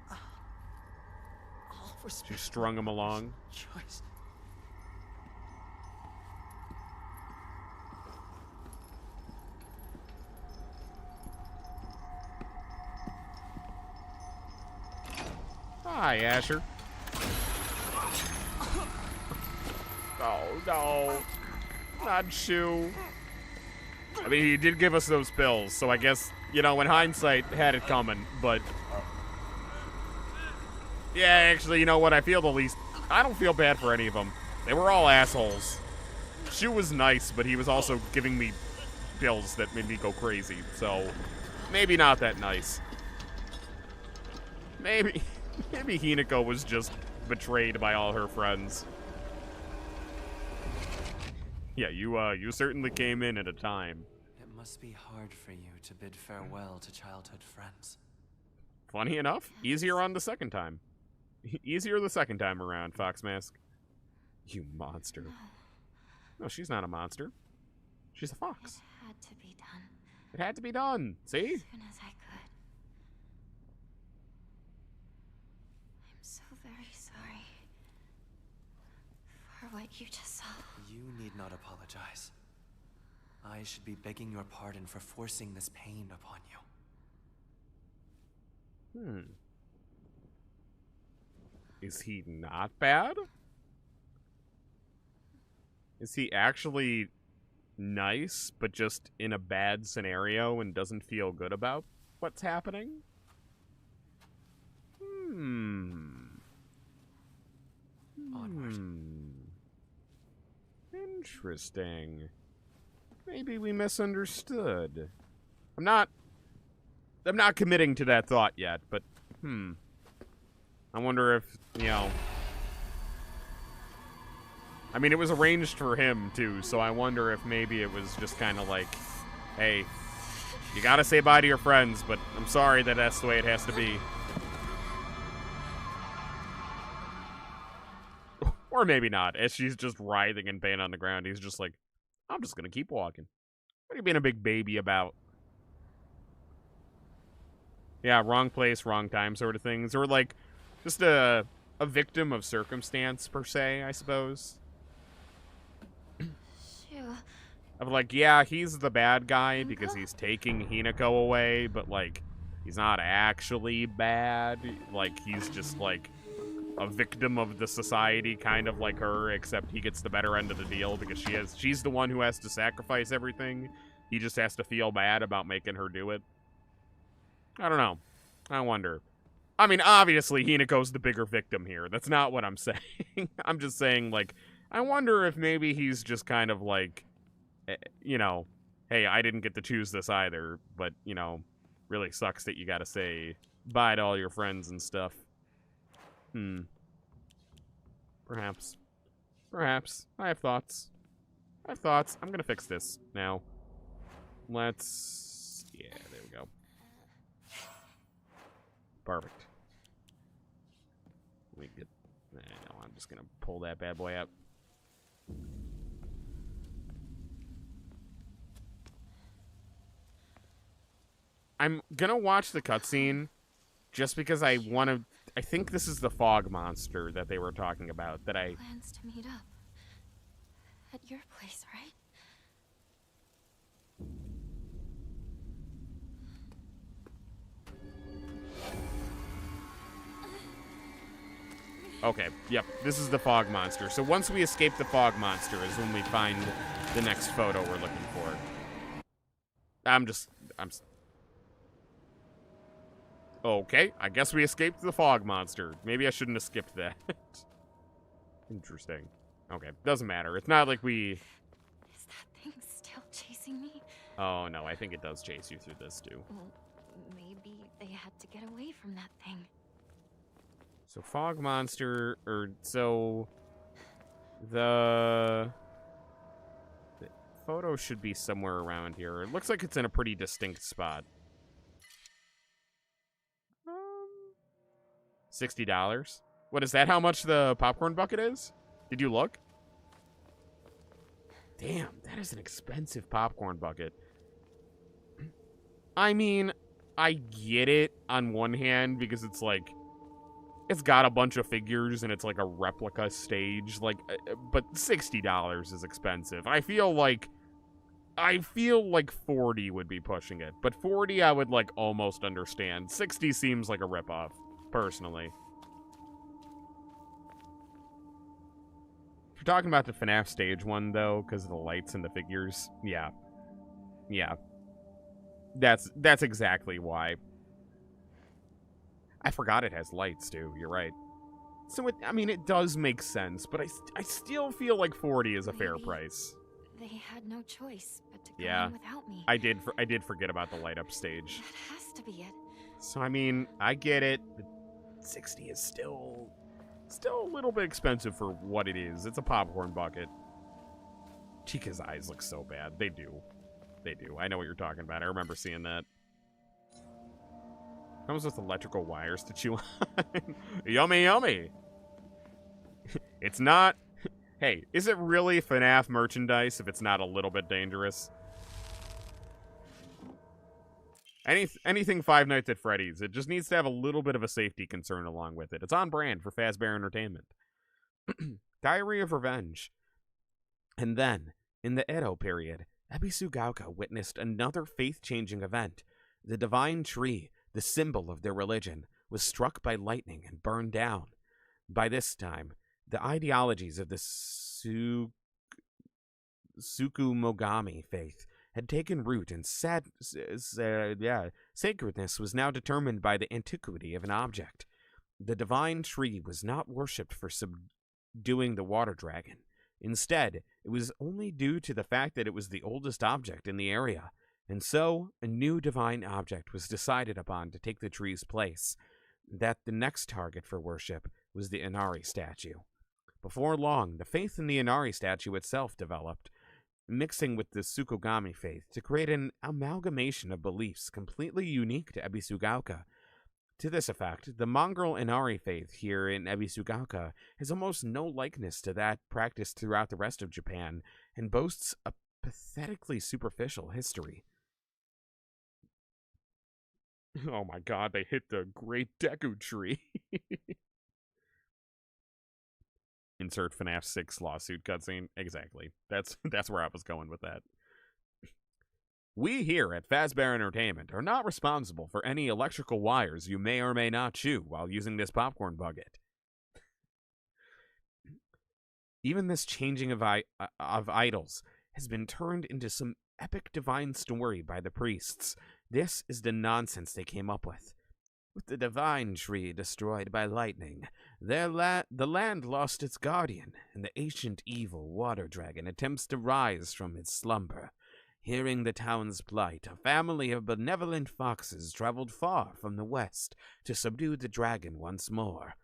I'll respect. She strung him along. Choice. Hi, Asher. Oh, no. Not Shu. I mean, he did give us those pills, so I guess, you know, in hindsight, had it coming, but... Yeah, actually, you know what? I feel the least... I don't feel bad for any of them. They were all assholes. Shu was nice, but he was also giving me pills that made me go crazy, so... Maybe not that nice. Maybe Hinako was just betrayed by all her friends. Yeah, you certainly came in at a time. It must be hard for you to bid farewell to childhood friends. Funny enough, easier on the second time. Easier the second time around, Fox Mask. You monster. No, she's not a monster. She's a fox. It had to be done. It had to be done. See? As soon as I could. I'm so very sorry for what you just saw. You need not apologize. I should be begging your pardon for forcing this pain upon you. Is he not bad? Is he actually nice, but just in a bad scenario and doesn't feel good about what's happening? Onward. Interesting. Maybe we misunderstood. I'm not committing to that thought yet, but I wonder if, you know, I mean, it was arranged for him too, so I wonder if maybe it was just kind of like, hey, you gotta say bye to your friends, but I'm sorry that that's the way it has to be. Or maybe not. As she's just writhing in pain on the ground, he's just like, I'm just gonna keep walking. What are you being a big baby about? Yeah, wrong place, wrong time sort of things. Or like, just a victim of circumstance, per se, I suppose. Shoo. Of like, yeah, he's the bad guy because he's taking Hinako away, but like, he's not actually bad. Like, he's just like a victim of the society, kind of like her, except he gets the better end of the deal because she's the one who has to sacrifice everything. He just has to feel bad about making her do it. I don't know. I wonder. I mean, obviously, Hinako's the bigger victim here. That's not what I'm saying. I'm just saying, like, I wonder if maybe he's just kind of like, you know, hey, I didn't get to choose this either, but, you know, really sucks that you gotta say bye to all your friends and stuff. Perhaps. Perhaps. I have thoughts. I'm gonna fix this now. Let's... Yeah, there we go. Perfect. We get... No, I'm just gonna pull that bad boy up. I'm gonna watch the cutscene just because I want to... I think this is the fog monster that they were talking about, that I... Plans to meet up at your place, right? Okay, yep, this is the fog monster. So once we escape the fog monster is when we find the next photo we're looking for. Okay, I guess we escaped the fog monster. Maybe I shouldn't have skipped that. Interesting. Okay, doesn't matter. It's not like we... Is that thing still chasing me? Oh, no, I think it does chase you through this, too. Well, maybe they had to get away from that thing. So, fog monster, so... The photo should be somewhere around here. It looks like it's in a pretty distinct spot. $60. What is that? How much the popcorn bucket is? Did you look? Damn, that is an expensive popcorn bucket. I mean, I get it on one hand because it's like, it's got a bunch of figures and it's like a replica stage, like, but $60 is expensive. I feel like 40 would be pushing it, but 40 I would like almost understand. 60 seems like a ripoff, personally. If you're talking about the FNAF stage one though, because of the lights and the figures, yeah. That's exactly why. I forgot it has lights, too. You're right. So, I mean, it does make sense, but I still feel like 40 is a fair price. They had no choice but to go Yeah. in without me. I did forget about the light up stage. That has to be it. So, I mean, I get it. But 60 is still a little bit expensive for what it is. It's a popcorn bucket. Chica's eyes look so bad. They do. I know what you're talking about. I remember seeing that. Comes with electrical wires to chew on. Yummy, yummy. It's not... Hey, is it really FNAF merchandise if it's not a little bit dangerous? Anything Five Nights at Freddy's, it just needs to have a little bit of a safety concern along with it. It's on brand for Fazbear Entertainment. Diary of Revenge. And then, in the Edo period, Ebisugaoka witnessed another faith-changing event. The divine tree, the symbol of their religion, was struck by lightning and burned down. By this time, the ideologies of the Tsukumogami faith had taken root, and sacredness was now determined by the antiquity of an object. The divine tree was not worshipped for subduing the water dragon. Instead, it was only due to the fact that it was the oldest object in the area, and so a new divine object was decided upon to take the tree's place. That the next target for worship was the Inari statue. Before long, the faith in the Inari statue itself developed, mixing with the Tsukugami faith to create an amalgamation of beliefs completely unique to Ebisugaoka. To this effect, the mongrel Inari faith here in Ebisugaoka has almost no likeness to that practiced throughout the rest of Japan, and boasts a pathetically superficial history. Oh my god, they hit the Great Deku Tree. Insert FNAF 6 lawsuit cutscene. Exactly. That's where I was going with that. We here at Fazbear Entertainment are not responsible for any electrical wires you may or may not chew while using this popcorn bucket. Even this changing of idols has been turned into some epic divine story by the priests. This is the nonsense they came up with. With the divine tree destroyed by lightning, the land lost its guardian, and the ancient evil water dragon attempts to rise from its slumber. Hearing the town's plight, a family of benevolent foxes traveled far from the west to subdue the dragon once more.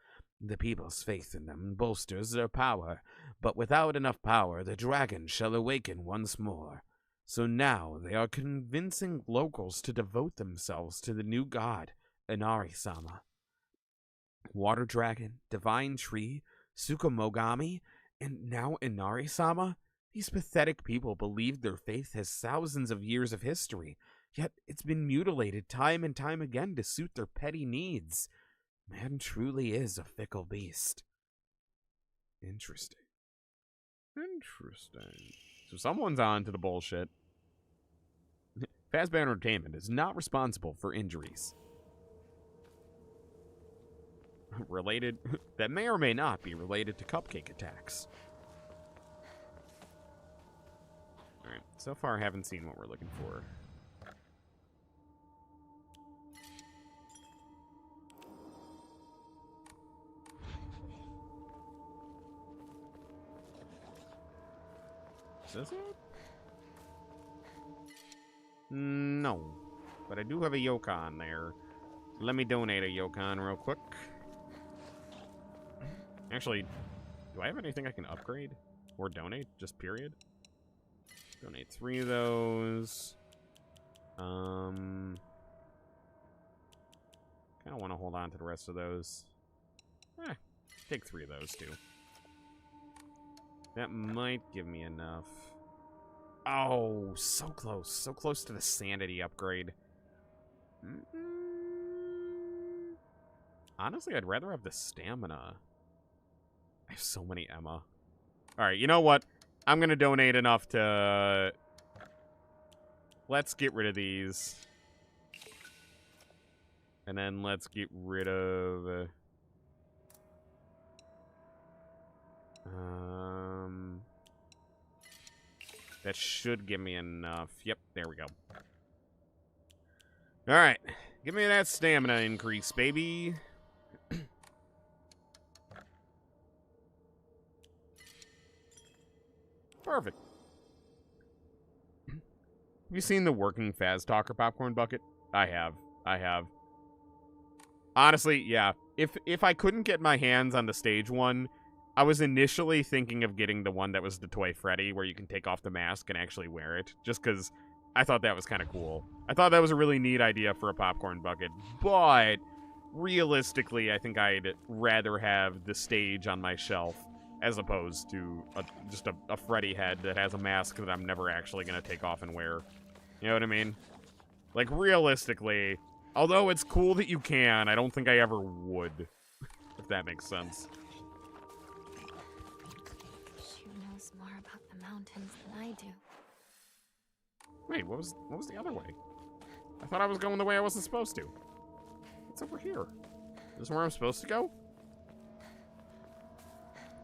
The people's faith in them bolsters their power, but without enough power, the dragon shall awaken once more. So now they are convincing locals to devote themselves to the new god, Inari-sama. Water dragon, divine tree, Tsukumogami, and now Inari-sama? These pathetic people believe their faith has thousands of years of history, yet it's been mutilated time and time again to suit their petty needs. Man truly is a fickle beast. Interesting. So someone's on to the bullshit. Fazbear Entertainment is not responsible for injuries related that may or may not be related to cupcake attacks. Alright, so far I haven't seen what we're looking for. Is this it? No. But I do have a Yokon there. Let me donate a Yokon real quick. Actually, do I have anything I can upgrade? Or donate? Just period? Donate 3 of those. Kind of want to hold on to the rest of those. Take 3 of those, too. That might give me enough. Oh, so close. So close to the sanity upgrade. Honestly, I'd rather have the stamina. I have so many Emma. Alright, you know what? I'm going to donate enough to... Let's get rid of these. And then let's get rid of... That should give me enough. Yep, there we go. Alright. Give me that stamina increase, baby. Perfect. Have you seen the working Faz Talker popcorn bucket? I have. I have. Honestly, yeah. If I couldn't get my hands on the stage one, I was initially thinking of getting the one that was the Toy Freddy, where you can take off the mask and actually wear it, just because I thought that was kind of cool. I thought that was a really neat idea for a popcorn bucket, but realistically, I think I'd rather have the stage on my shelf as opposed to just a Freddy head that has a mask that I'm never actually going to take off and wear. You know what I mean? Like, realistically, although it's cool that you can, I don't think I ever would, if that makes sense. More about the mountains than I do. Wait, what was the other way? I thought I was going the way I wasn't supposed to. What's over here? Is this where I'm supposed to go?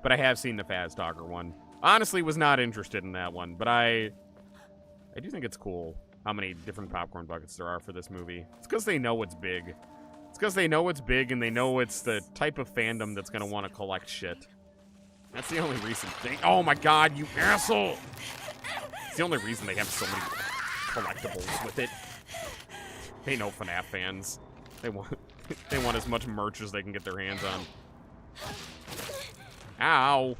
But I have seen the Faz Talker one. Honestly, was not interested in that one, but I do think it's cool how many different popcorn buckets there are for this movie. It's because they know it's big. It's because they know it's big and they know it's the type of fandom that's going to want to collect shit. That's the only reason. Oh my god, you asshole! It's the only reason they have so many collectibles with it. They know FNAF fans. They want as much merch as they can get their hands on. Ow!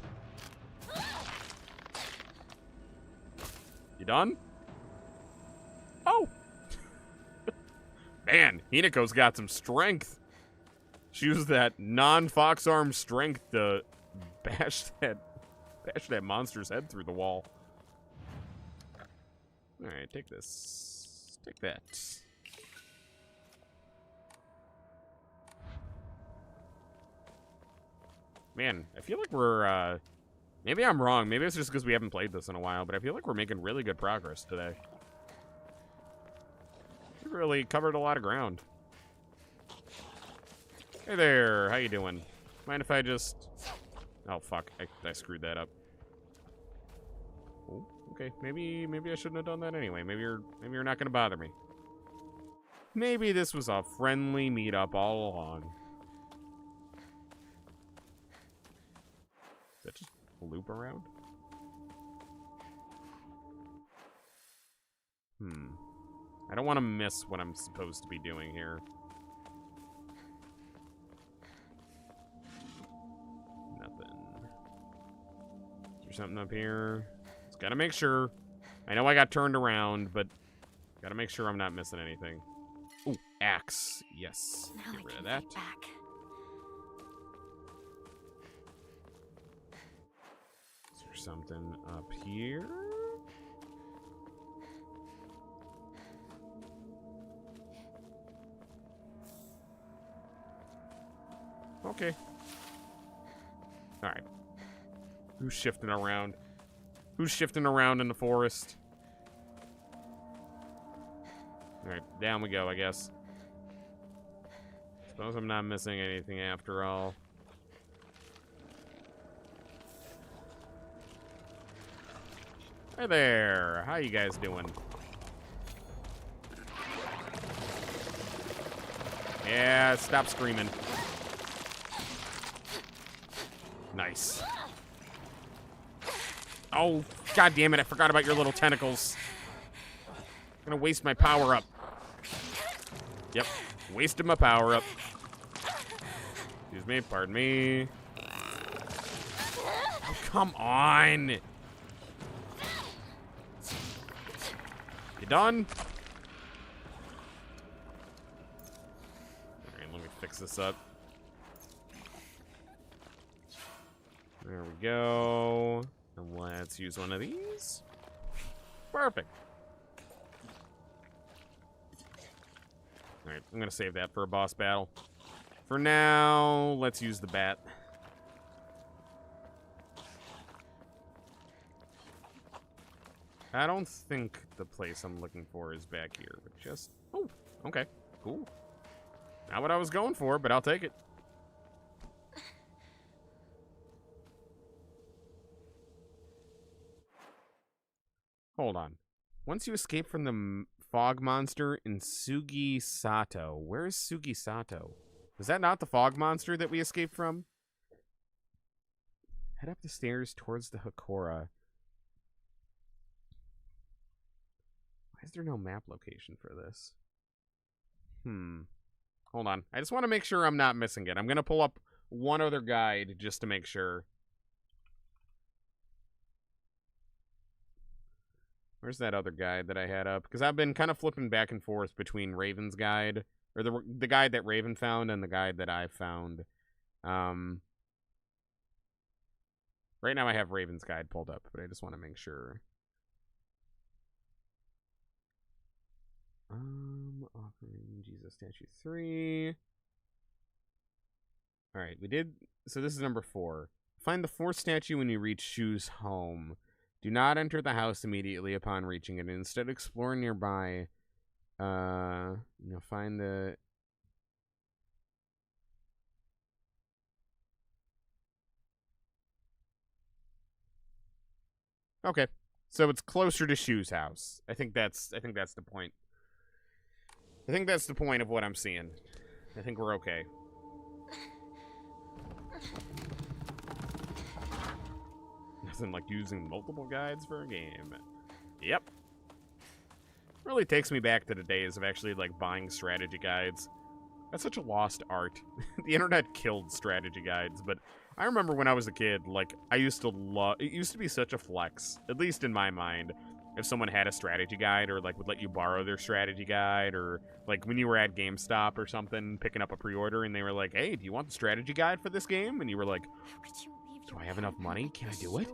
You done? Oh! Man, Hinako's got some strength. She used that non-fox arm strength to bash that monster's head through the wall. Alright, take this. Take that. Man, I feel like we're, maybe I'm wrong. Maybe it's just because we haven't played this in a while, but I feel like we're making really good progress today. We really covered a lot of ground. Hey there, how you doing? Mind if I just... Oh, fuck. I screwed that up. Oh, okay. Maybe I shouldn't have done that anyway. Maybe you're not gonna bother me. Maybe this was a friendly meetup all along. Is that just a loop around? I don't want to miss what I'm supposed to be doing here. Something up here. Just gotta make sure. I know I got turned around, but gotta make sure I'm not missing anything. Ooh, axe. Yes. Now Get I rid of can that. fight back. Is there something up here? Okay. Alright. Who's shifting around? Who's shifting around in the forest? Alright, down we go, I guess. Suppose I'm not missing anything after all. Hey there! How you guys doing? Yeah, stop screaming. Nice. Oh, god damn it, I forgot about your little tentacles. I'm gonna waste my power up. Yep, wasted my power up. Excuse me, pardon me. Oh, come on. You done? Alright, let me fix this up. There we go. And let's use one of these. Perfect. Alright, I'm gonna save that for a boss battle. For now, let's use the bat. I don't think the place I'm looking for is back here, but just... Oh, okay, cool. Not what I was going for, but I'll take it. Hold on. Once you escape from the fog monster in Sugisato. Where's Sugisato? Was that not the fog monster that we escaped from? Head up the stairs towards the Hakora. Why is there no map location for this? Hold on. I just want to make sure I'm not missing it. I'm going to pull up one other guide just to make sure. Where's that other guide that I had up? Because I've been kind of flipping back and forth between Raven's guide, or the guide that Raven found and the guide that I found. Right now I have Raven's guide pulled up, but I just want to make sure. Offering Jesus Statue 3. Alright, we did... So this is number 4. Find the 4th statue when you reach Shu's home. Do not enter the house immediately upon reaching it. Instead, explore nearby. Find the... Okay. So it's closer to Shu's house. I think that's the point. I think that's the point of what I'm seeing. I think we're okay. Nothing like using multiple guides for a game. Yep. Really takes me back to the days of actually like buying strategy guides. That's such a lost art. The internet killed strategy guides, but I remember when I was a kid, like, I used to love... It used to be such a flex, at least in my mind, if someone had a strategy guide or, like, would let you borrow their strategy guide or, like, when you were at GameStop or something, picking up a pre-order, and they were like, hey, do you want the strategy guide for this game? And you were like, do I have enough money? Can I do it?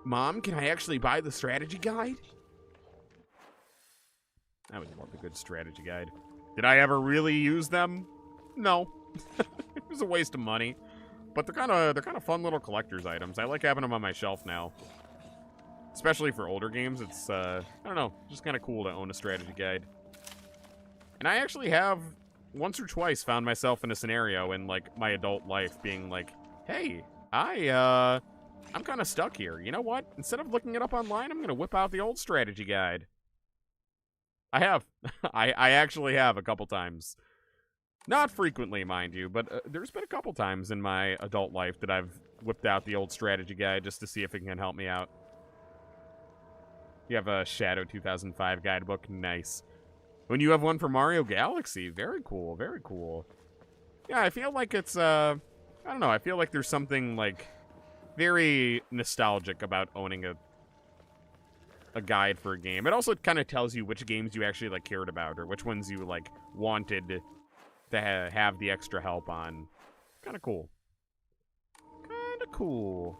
Mom, can I actually buy the strategy guide? I would love a good strategy guide. Did I ever really use them? No. It was a waste of money. But they're kind of fun little collector's items. I like having them on my shelf now. Especially for older games. It's I don't know, just kind of cool to own a strategy guide. And I actually have once or twice found myself in a scenario in like my adult life being like, "Hey, I'm kind of stuck here. You know what? Instead of looking it up online, I'm going to whip out the old strategy guide." I have. I actually have a couple times. Not frequently, mind you, but there's been a couple times in my adult life that I've whipped out the old strategy guide just to see if it can help me out. You have a Shadow 2005 guidebook. Nice. When you have one for Mario Galaxy. Very cool, very cool. Yeah, I feel like it's, I don't know, I feel like there's something, like, very nostalgic about owning a guide for a game. It also kind of tells you which games you actually, like, cared about or which ones you, like, wanted to have the extra help on. Kind of cool. Kind of cool.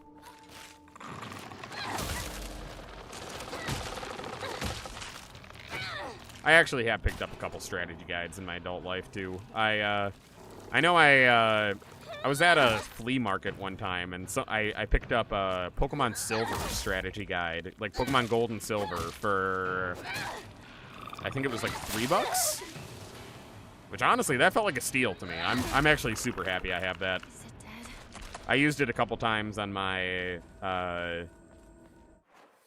I actually have picked up a couple strategy guides in my adult life too. I know I was at a flea market one time, and so I picked up a Pokemon Silver strategy guide, like Pokemon Gold and Silver, for I think it was like $3. Which, honestly, that felt like a steal to me. I'm actually super happy I have that. I used it a couple times on my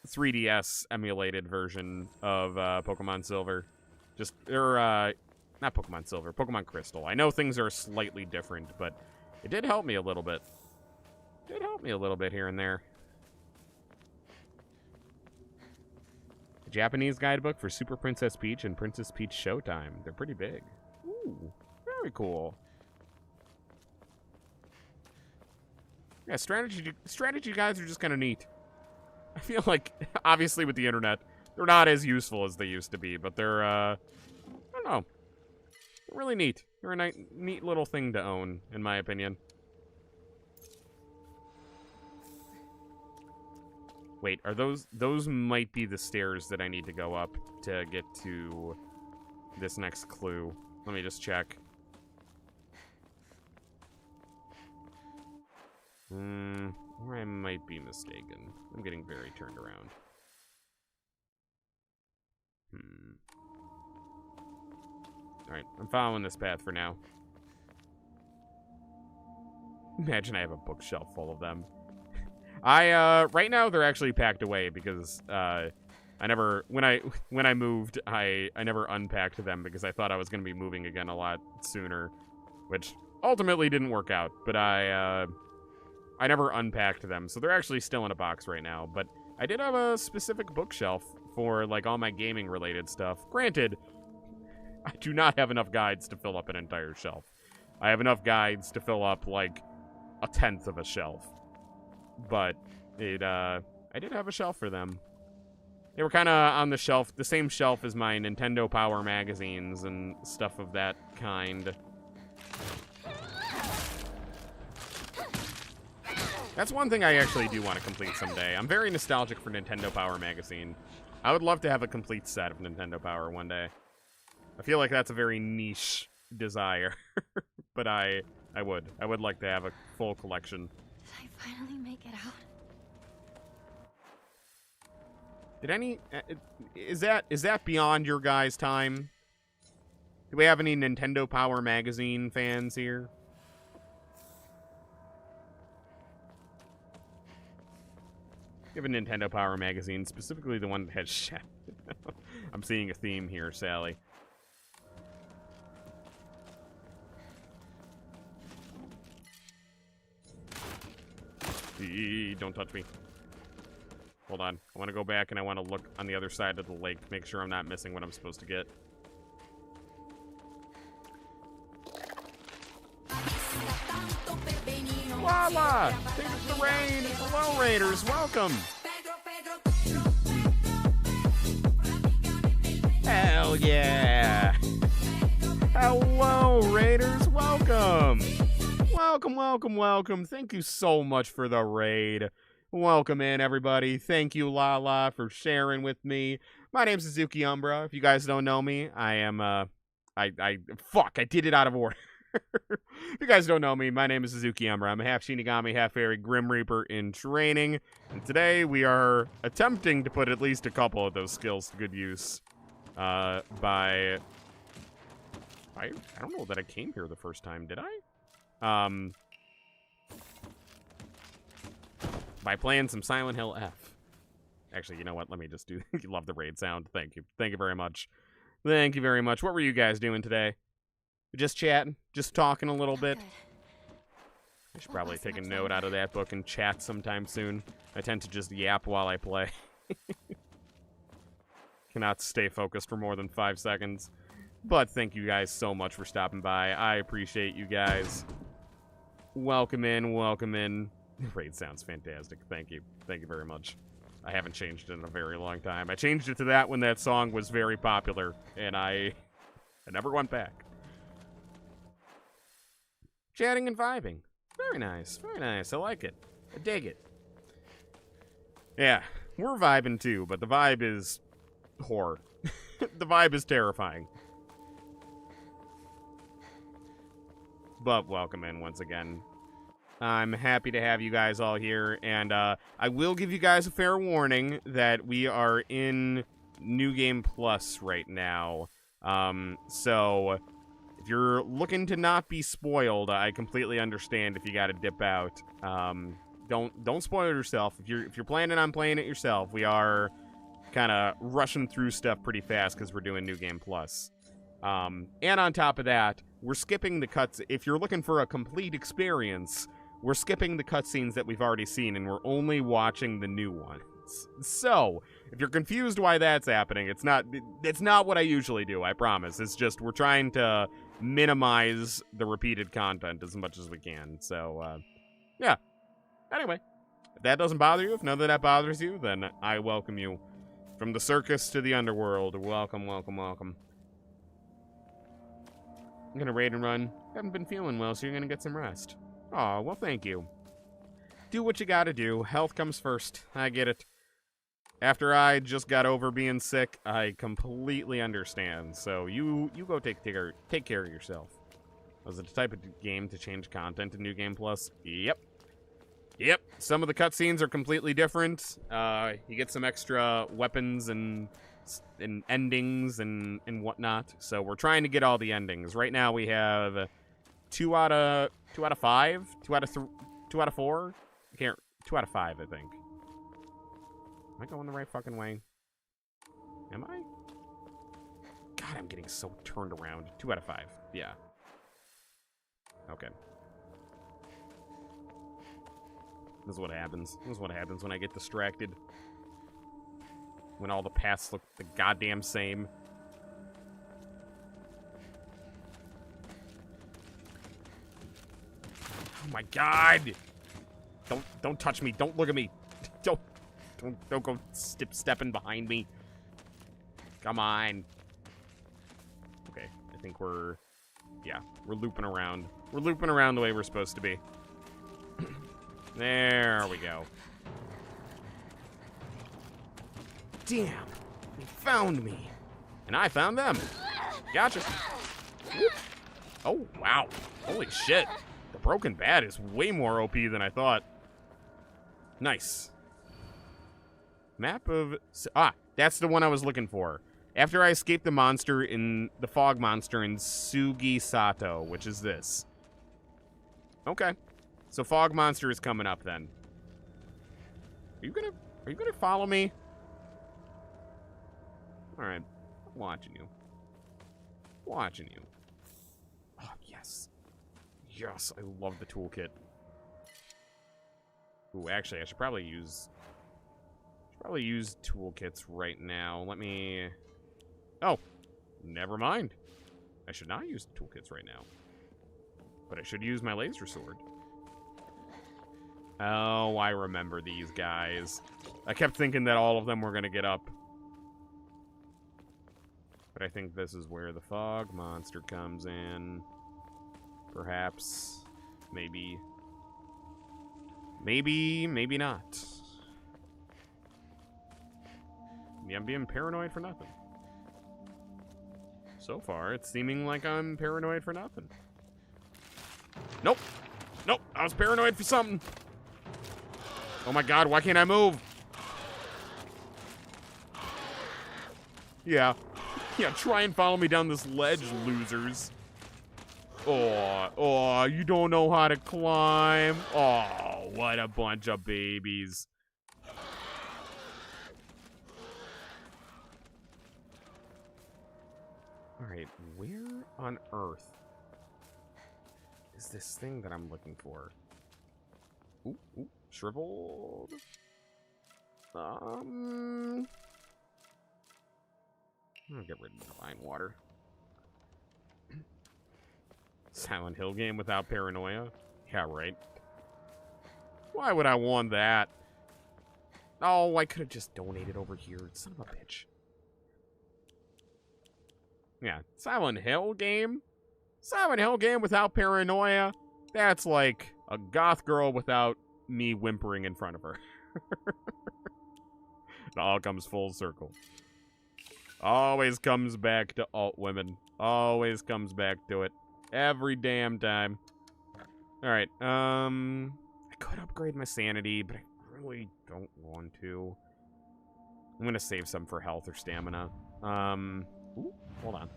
3DS emulated version of Pokemon Silver. Not Pokemon Silver, Pokemon Crystal. I know things are slightly different, but it did help me a little bit. It did help me a little bit here and there. Japanese guidebook for Super Princess Peach and Princess Peach Showtime. They're pretty big. Ooh, very cool. Yeah, strategy guides are just kind of neat. I feel like, obviously with the internet, they're not as useful as they used to be, but they're, I don't know. They're really neat. They're a neat little thing to own, in my opinion. Wait, are those might be the stairs that I need to go up to get to this next clue. Let me just check. Or I might be mistaken. I'm getting very turned around. Alright, I'm following this path for now. Imagine I have a bookshelf full of them. Right now they're actually packed away because, I never, when I moved, I never unpacked them because I thought I was going to be moving again a lot sooner, which ultimately didn't work out, but I never unpacked them, so they're actually still in a box right now, but I did have a specific bookshelf for, like, all my gaming-related stuff. Granted, I do not have enough guides to fill up an entire shelf. I have enough guides to fill up, like, 1/10 of a shelf. But I did have a shelf for them. They were kind of on the shelf, the same shelf as my Nintendo Power magazines and stuff of that kind. That's one thing I actually do want to complete someday. I'm very nostalgic for Nintendo Power magazine. I would love to have a complete set of Nintendo Power one day. I feel like that's a very niche desire, but I would like to have a full collection. Did I finally make it out? Did any is that beyond your guys' time? Do we have any Nintendo Power magazine fans here? We have a Nintendo Power magazine, specifically the one that has Shadow. I'm seeing a theme here, Sally. Don't touch me. Hold on. I want to go back and I want to look on the other side of the lake, make sure I'm not missing what I'm supposed to get. Voila! Thanks for the rain! Hello, Raiders! Welcome! Hell yeah! Hello, Raiders! Welcome! Welcome, welcome, welcome. Thank you so much for the raid. Welcome in, everybody. Thank you, Lala, for sharing with me. My name's Izuki Umbra. If you guys don't know me, I am, fuck, I did it out of order. If you guys don't know me, my name is Izuki Umbra. I'm a half Shinigami, half fairy Grim Reaper in training. And today we are attempting to put at least a couple of those skills to good use. I don't know that I came here the first time, did I? By playing some Silent Hill F. Actually, you know what? Let me just do... You love the raid sound. Thank you. Thank you very much. Thank you very much. What were you guys doing today? Just chatting? Just talking a little bit? I should probably take a note out of that book and chat sometime soon. I tend to just yap while I play. Cannot stay focused for more than 5 seconds. But thank you guys so much for stopping by. I appreciate you guys. Welcome in, welcome in. Raid sounds fantastic. Thank you. Thank you very much. I haven't changed it in a very long time. I changed it to that when that song was very popular, and I never went back. Chatting and vibing. Very nice. Very nice. I like it. I dig it. Yeah, we're vibing too, but the vibe is horror. The vibe is terrifying. But welcome in once again. I'm happy to have you guys all here, and I will give you guys a fair warning that we are in New Game Plus right now. So if you're looking to not be spoiled, I completely understand if you got to dip out. Don't spoil yourself. If you're planning on playing it yourself, we are kind of rushing through stuff pretty fast because we're doing New Game Plus. And on top of that, we're skipping the cuts. If you're looking for a complete experience, we're skipping the cutscenes that we've already seen, and we're only watching the new ones. happens. So, if you're confused why that's happening, it's not what I usually do, I promise. It's just we're trying to minimize the repeated content as much as we can. So, yeah. Anyway, if that doesn't bother you, if none of that bothers you, then I welcome you from the circus to the underworld. Welcome, welcome, welcome. I'm gonna raid and run. Haven't been feeling well, so you're gonna get some rest. Aw, well, thank you. Do what you gotta do. Health comes first. I get it. After I just got over being sick, I completely understand. So you go take care of yourself. Was it the type of game to change content in New Game Plus? Yep. Yep. Some of the cutscenes are completely different. You get some extra weapons and endings and whatnot. So we're trying to get all the endings. Right now we have 2 out of 5, 2 out of 4. I can't. 2 out of 5, I think. Am I going the right fucking way? Am I? God, I'm getting so turned around. 2 out of 5. Yeah. Okay. This is what happens. This is what happens when I get distracted. When all the paths look the goddamn same. Oh my god! Don't touch me. Don't look at me. Don't go stepping behind me. Come on. Okay, I think we're looping around. We're looping around the way we're supposed to be. There we go. Damn, they found me. And I found them. Gotcha. Whoop. Oh, wow. Holy shit. The Broken Bat is way more OP than I thought. Nice. Map of... that's the one I was looking for. After I escaped the monster in... the fog monster in Sugisato, which is this. Okay. So fog monster is coming up then. Are you gonna follow me? Alright. I'm watching you. Watching you. Oh, yes. Yes, I love the toolkit. Ooh, actually, I should probably use toolkits right now. Let me... Oh, never mind. I should not use the toolkits right now. But I should use my laser sword. Oh, I remember these guys. I kept thinking that all of them were going to get up. But I think this is where the fog monster comes in. Perhaps. Maybe. Maybe, maybe not. Yeah, I'm being paranoid for nothing. So far, it's seeming like I'm paranoid for nothing. Nope. Nope, I was paranoid for something. Oh my god, why can't I move? Yeah. Yeah, try and follow me down this ledge, losers. Oh, you don't know how to climb. Oh, what a bunch of babies. Alright, where on earth is this thing that I'm looking for? Ooh, shriveled. I'm gonna get rid of the divine water. Silent Hill game without paranoia? Yeah, right. Why would I want that? Oh, I could have just donated over here. Son of a bitch. Yeah, Silent Hill game? Silent Hill game without paranoia? That's like a goth girl without me whimpering in front of her. It all comes full circle. Always comes back to alt women. Always comes back to it. Every damn time. Alright, I could upgrade my sanity, but I really don't want to. I'm gonna save some for health or stamina. Ooh, hold on.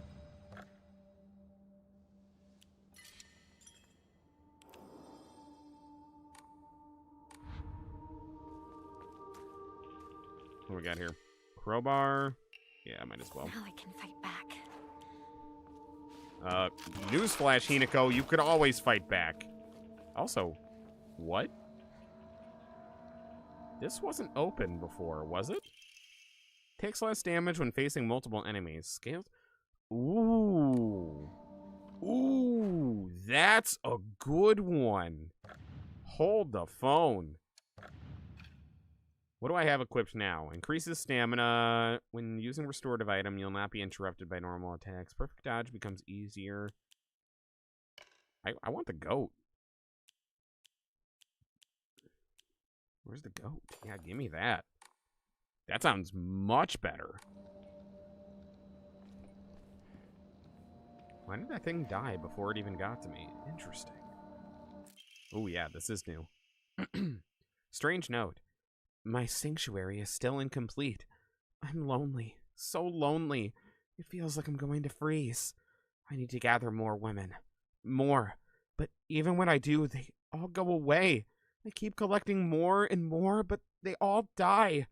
What do we got here? Crowbar. Yeah, might as well. Now I can fight back. Newsflash, Hinako, you could always fight back. Also, what? This wasn't open before, was it? Takes less damage when facing multiple enemies. Scaled. Ooh. Ooh, that's a good one. Hold the phone. What do I have equipped now? Increases stamina. When using restorative item, you'll not be interrupted by normal attacks. Perfect dodge becomes easier. I want the goat. Where's the goat? Yeah, give me that. That sounds much better. Why did that thing die before it even got to me? Interesting. Oh yeah, this is new. Strange note. My sanctuary is still incomplete. I'm lonely. So lonely. It feels like I'm going to freeze. I need to gather more women. More. But even when I do, they all go away. I keep collecting more and more, but they all die.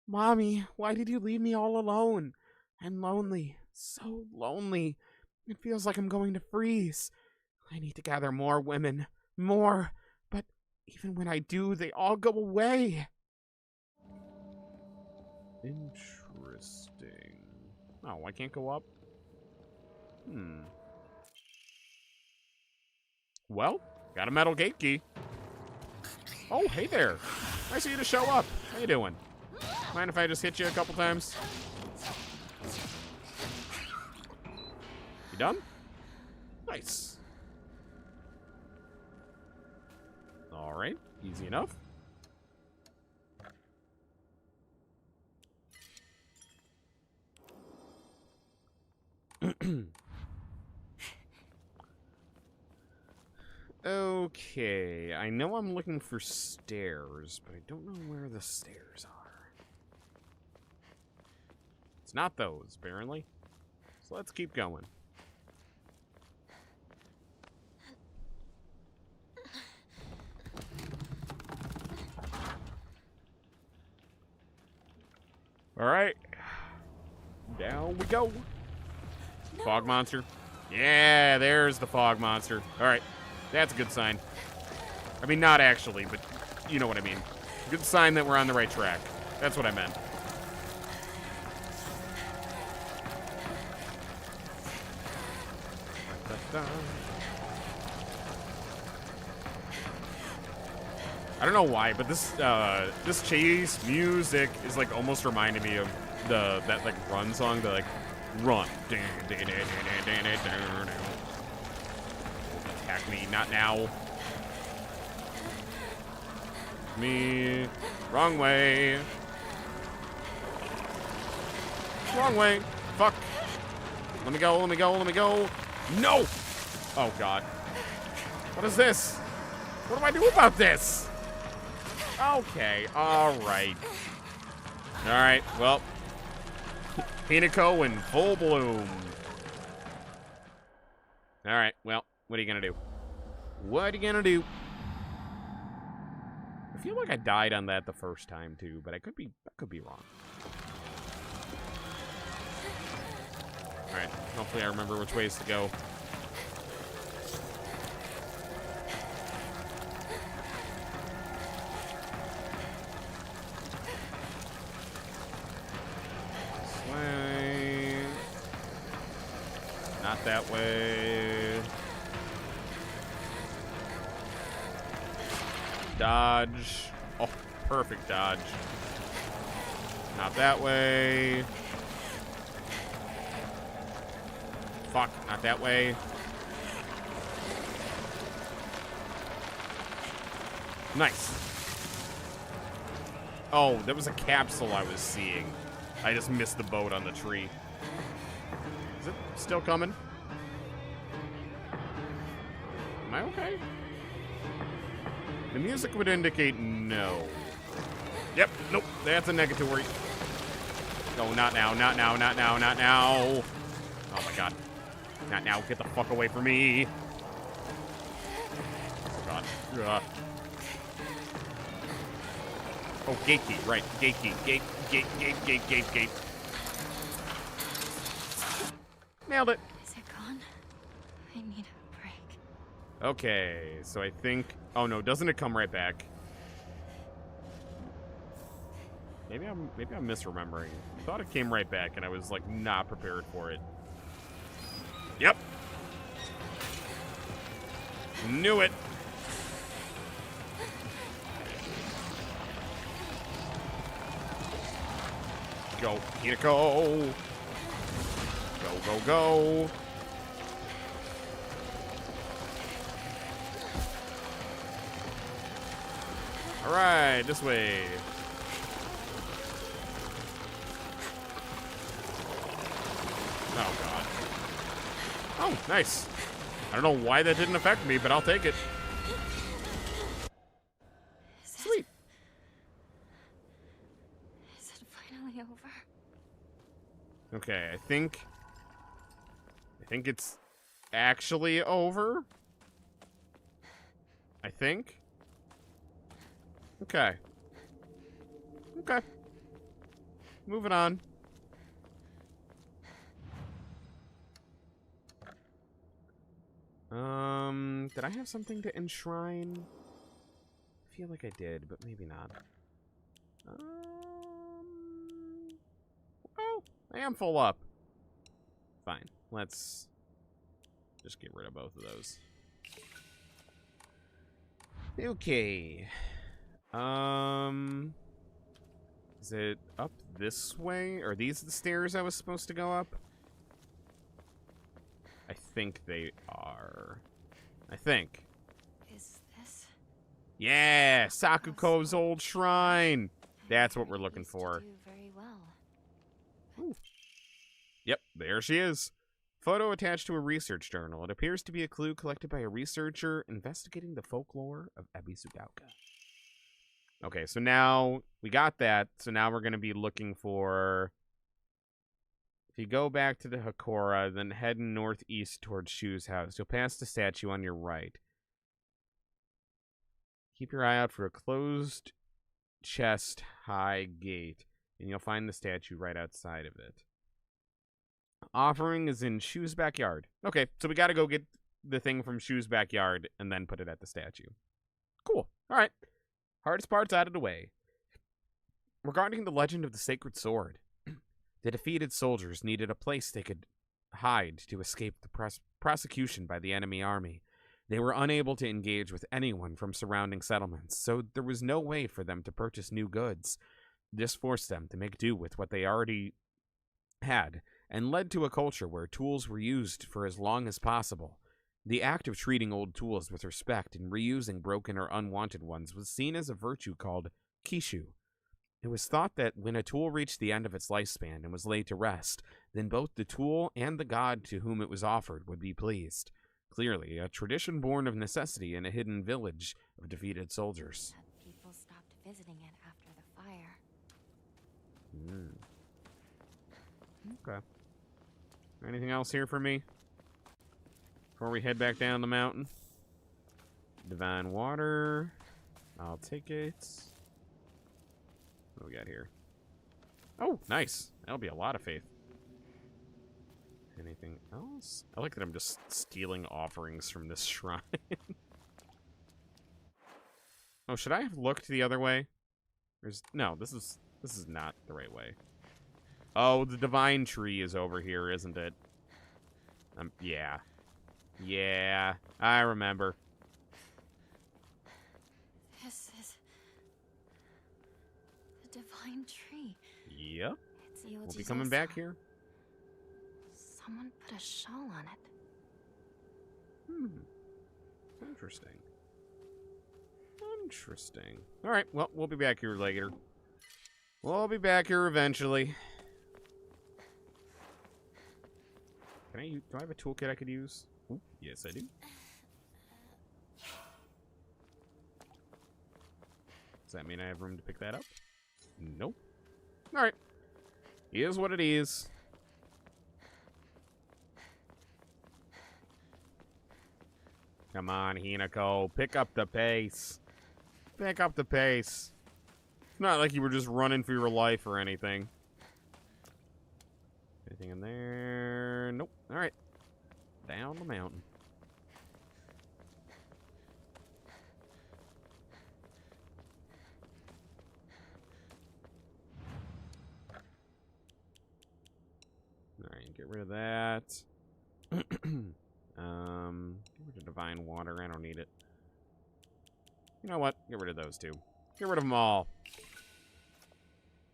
Mommy, why did you leave me all alone? I'm lonely. So lonely. It feels like I'm going to freeze. I need to gather more women. More. But even when I do, they all go away. Interesting. Oh, I can't go up? Well, got a metal gate key. Oh, hey there. Nice of you to show up. How you doing? Mind if I just hit you a couple times? You done? Nice. All right, easy enough. Okay, I know I'm looking for stairs, but I don't know where the stairs are. It's not those, apparently. So let's keep going. All right. Down we go. No. Fog monster. Yeah, there's the fog monster. All right. That's a good sign. I mean, not actually, but you know what I mean. Good sign that we're on the right track. That's what I meant. I don't know why, but this this chase music is like almost reminding me of that like run song, the like run. Attack me, not now. Me, wrong way. Wrong way. Fuck. Let me go. Let me go. Let me go. No. Oh God. What is this? What do I do about this? Okay, alright. Alright, well. Hinaco in full bloom. Alright, well, what are you gonna do? What are you gonna do? I feel like I died on that the first time too, but I could be wrong. Alright, hopefully I remember which ways to go. Not that way. Dodge. Oh, perfect dodge. Not that way. Fuck, not that way. Nice. Oh, that was a capsule I was seeing. I just missed the boat on the tree. Is it still coming? Am I okay? The music would indicate no. Yep, nope, that's a negatory. No, not now, not now, not now, not now. Oh my God. Not now, get the fuck away from me. Oh God. Ugh. Oh, gate key, right, gate key, gate. Nailed it. Is it gone? I need a break. Okay, so I think... Oh, no, doesn't it come right back? Maybe I'm misremembering. I thought it came right back, and I was like not prepared for it. Yep. Knew it. Go, Hinako. Go, go, go. All right, this way. Oh, God. Oh, nice. I don't know why that didn't affect me, but I'll take it. Sweet. Is it finally over? Okay, I think it's actually over. I think. Okay. Okay. Moving on. Did I have something to enshrine? I feel like I did, but maybe not. Oh, I am full up. Fine. Let's just get rid of both of those. Okay. Is it up this way? Are these the stairs I was supposed to go up? I think they are. I think. Is this? Yeah, Sakuko's old shrine. That's what we're looking Used to for. do very well. Ooh. Yep, there she is. Photo attached to a research journal. It appears to be a clue collected by a researcher investigating the folklore of Ebisugaoka. Okay, so now we got that. So now we're going to be looking for... If you go back to the Hakora, then head northeast towards Shu's house. You'll pass the statue on your right. Keep your eye out for a closed chest high gate, and you'll find the statue right outside of it. Offering is in Shu's backyard. Okay, so we got to go get the thing from Shu's backyard and then put it at the statue. Cool. All right. Hardest part's out of the way. Regarding the legend of the sacred sword, the defeated soldiers needed a place they could hide to escape the prosecution by the enemy army. They were unable to engage with anyone from surrounding settlements, so there was no way for them to purchase new goods. This forced them to make do with what they already had, and led to a culture where tools were used for as long as possible. The act of treating old tools with respect and reusing broken or unwanted ones was seen as a virtue called kishu. It was thought that when a tool reached the end of its lifespan and was laid to rest, then both the tool and the god to whom it was offered would be pleased. Clearly, a tradition born of necessity in a hidden village of defeated soldiers. People stopped visiting it after the fire. Okay. Anything else here for me? Before we head back down the mountain? Divine water. I'll take it. What do we got here? Oh, nice. That'll be a lot of faith. Anything else? I like that I'm just stealing offerings from this shrine. Oh, should I have looked the other way? No, this is not the right way. Oh, the divine tree is over here, isn't it? Yeah. Yeah, I remember. This is the divine tree. Yep. It's We'll be coming back here. Someone put a shawl on it. Interesting. Interesting. All right, well, we'll be back here later. We'll be back here eventually. Do I have a toolkit I could use? Ooh, yes, I do. Does that mean I have room to pick that up? Nope. All right. Is what it is. Come on, Hinako. Pick up the pace. Pick up the pace. It's not like you were just running for your life or anything. Anything in there? Nope. All right. Down the mountain. of that. Get rid of divine water. I don't need it. You know what? Get rid of those two. Get rid of them all.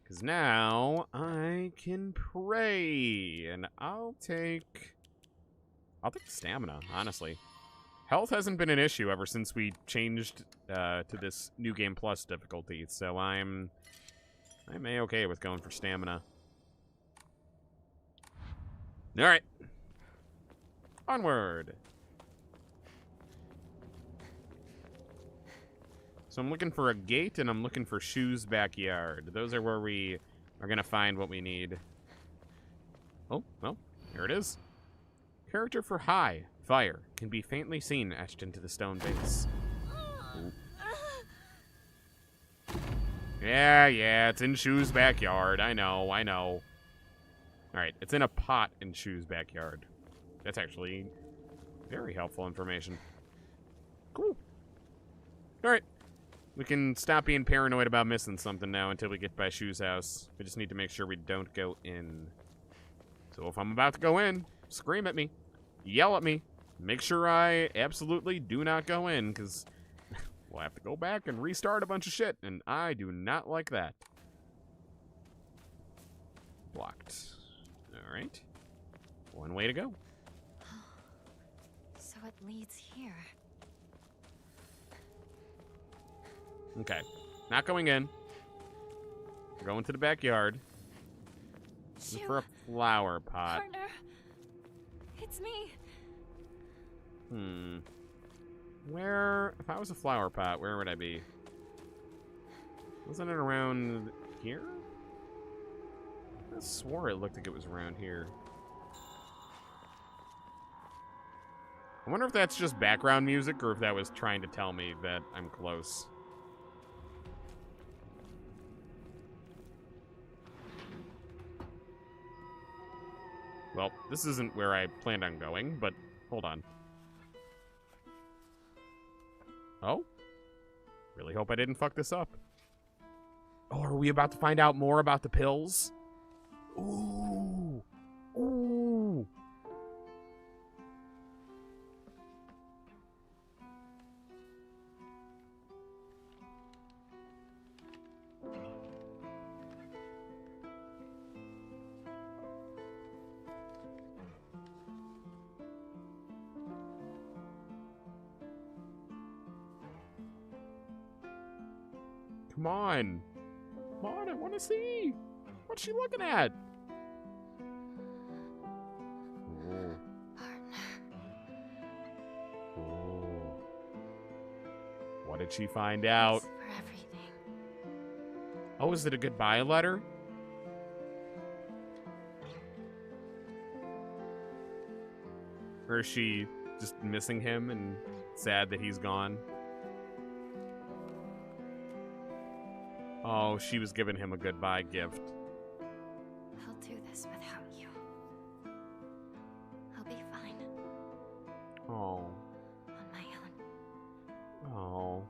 Because now I can pray. And I'll take stamina, honestly. Health hasn't been an issue ever since we changed to this New Game Plus difficulty. So I'm A-okay with going for stamina. Alright. Onward. So I'm looking for a gate, and I'm looking for Shu's backyard. Those are where we are going to find what we need. Oh, well, here it is. Character for high, fire, can be faintly seen etched into the stone base. Ooh. Yeah, it's in Shu's backyard. I know. Alright, it's in a pot in Shu's backyard. That's actually very helpful information. Cool. Alright. We can stop being paranoid about missing something now until we get by Shu's house. We just need to make sure we don't go in. So if I'm about to go in, scream at me. Yell at me. Make sure I absolutely do not go in, because we'll have to go back and restart a bunch of shit, and I do not like that. Blocked. Alright. One way to go. So it leads here. Okay. Not going in. We're going to the backyard. Looking for a flower pot. Partner, it's me. Where... If I was a flower pot, where would I be? Wasn't it around here? I swore it looked like it was around here. I wonder if that's just background music or if that was trying to tell me that I'm close. Well, this isn't where I planned on going, but hold on. Oh? Really hope I didn't fuck this up. Oh, are we about to find out more about the pills? Ooh. Ooh. Come on. Come on, I want to see. What's she looking at? Oh. Oh. What did she find out? Thanks for everything. Oh, is it a goodbye letter? Or is she just missing him and sad that he's gone? Oh, she was giving him a goodbye gift. I'll do this without you. I'll be fine Oh. on my own. Oh.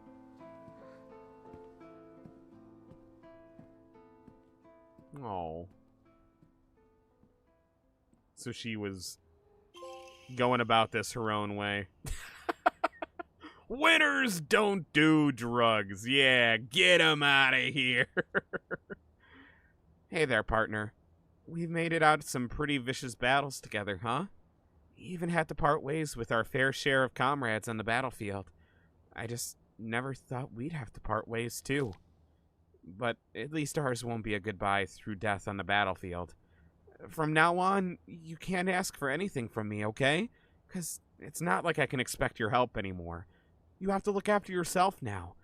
Oh. So she was going about this her own way. Winners don't do drugs. Yeah, get 'em out of here. Hey there, partner. We've made it out some pretty vicious battles together, huh? Even had to part ways with our fair share of comrades on the battlefield. I just never thought we'd have to part ways, too. But at least ours won't be a goodbye through death on the battlefield. From now on, you can't ask for anything from me, okay? 'Cause it's not like I can expect your help anymore. You have to look after yourself now.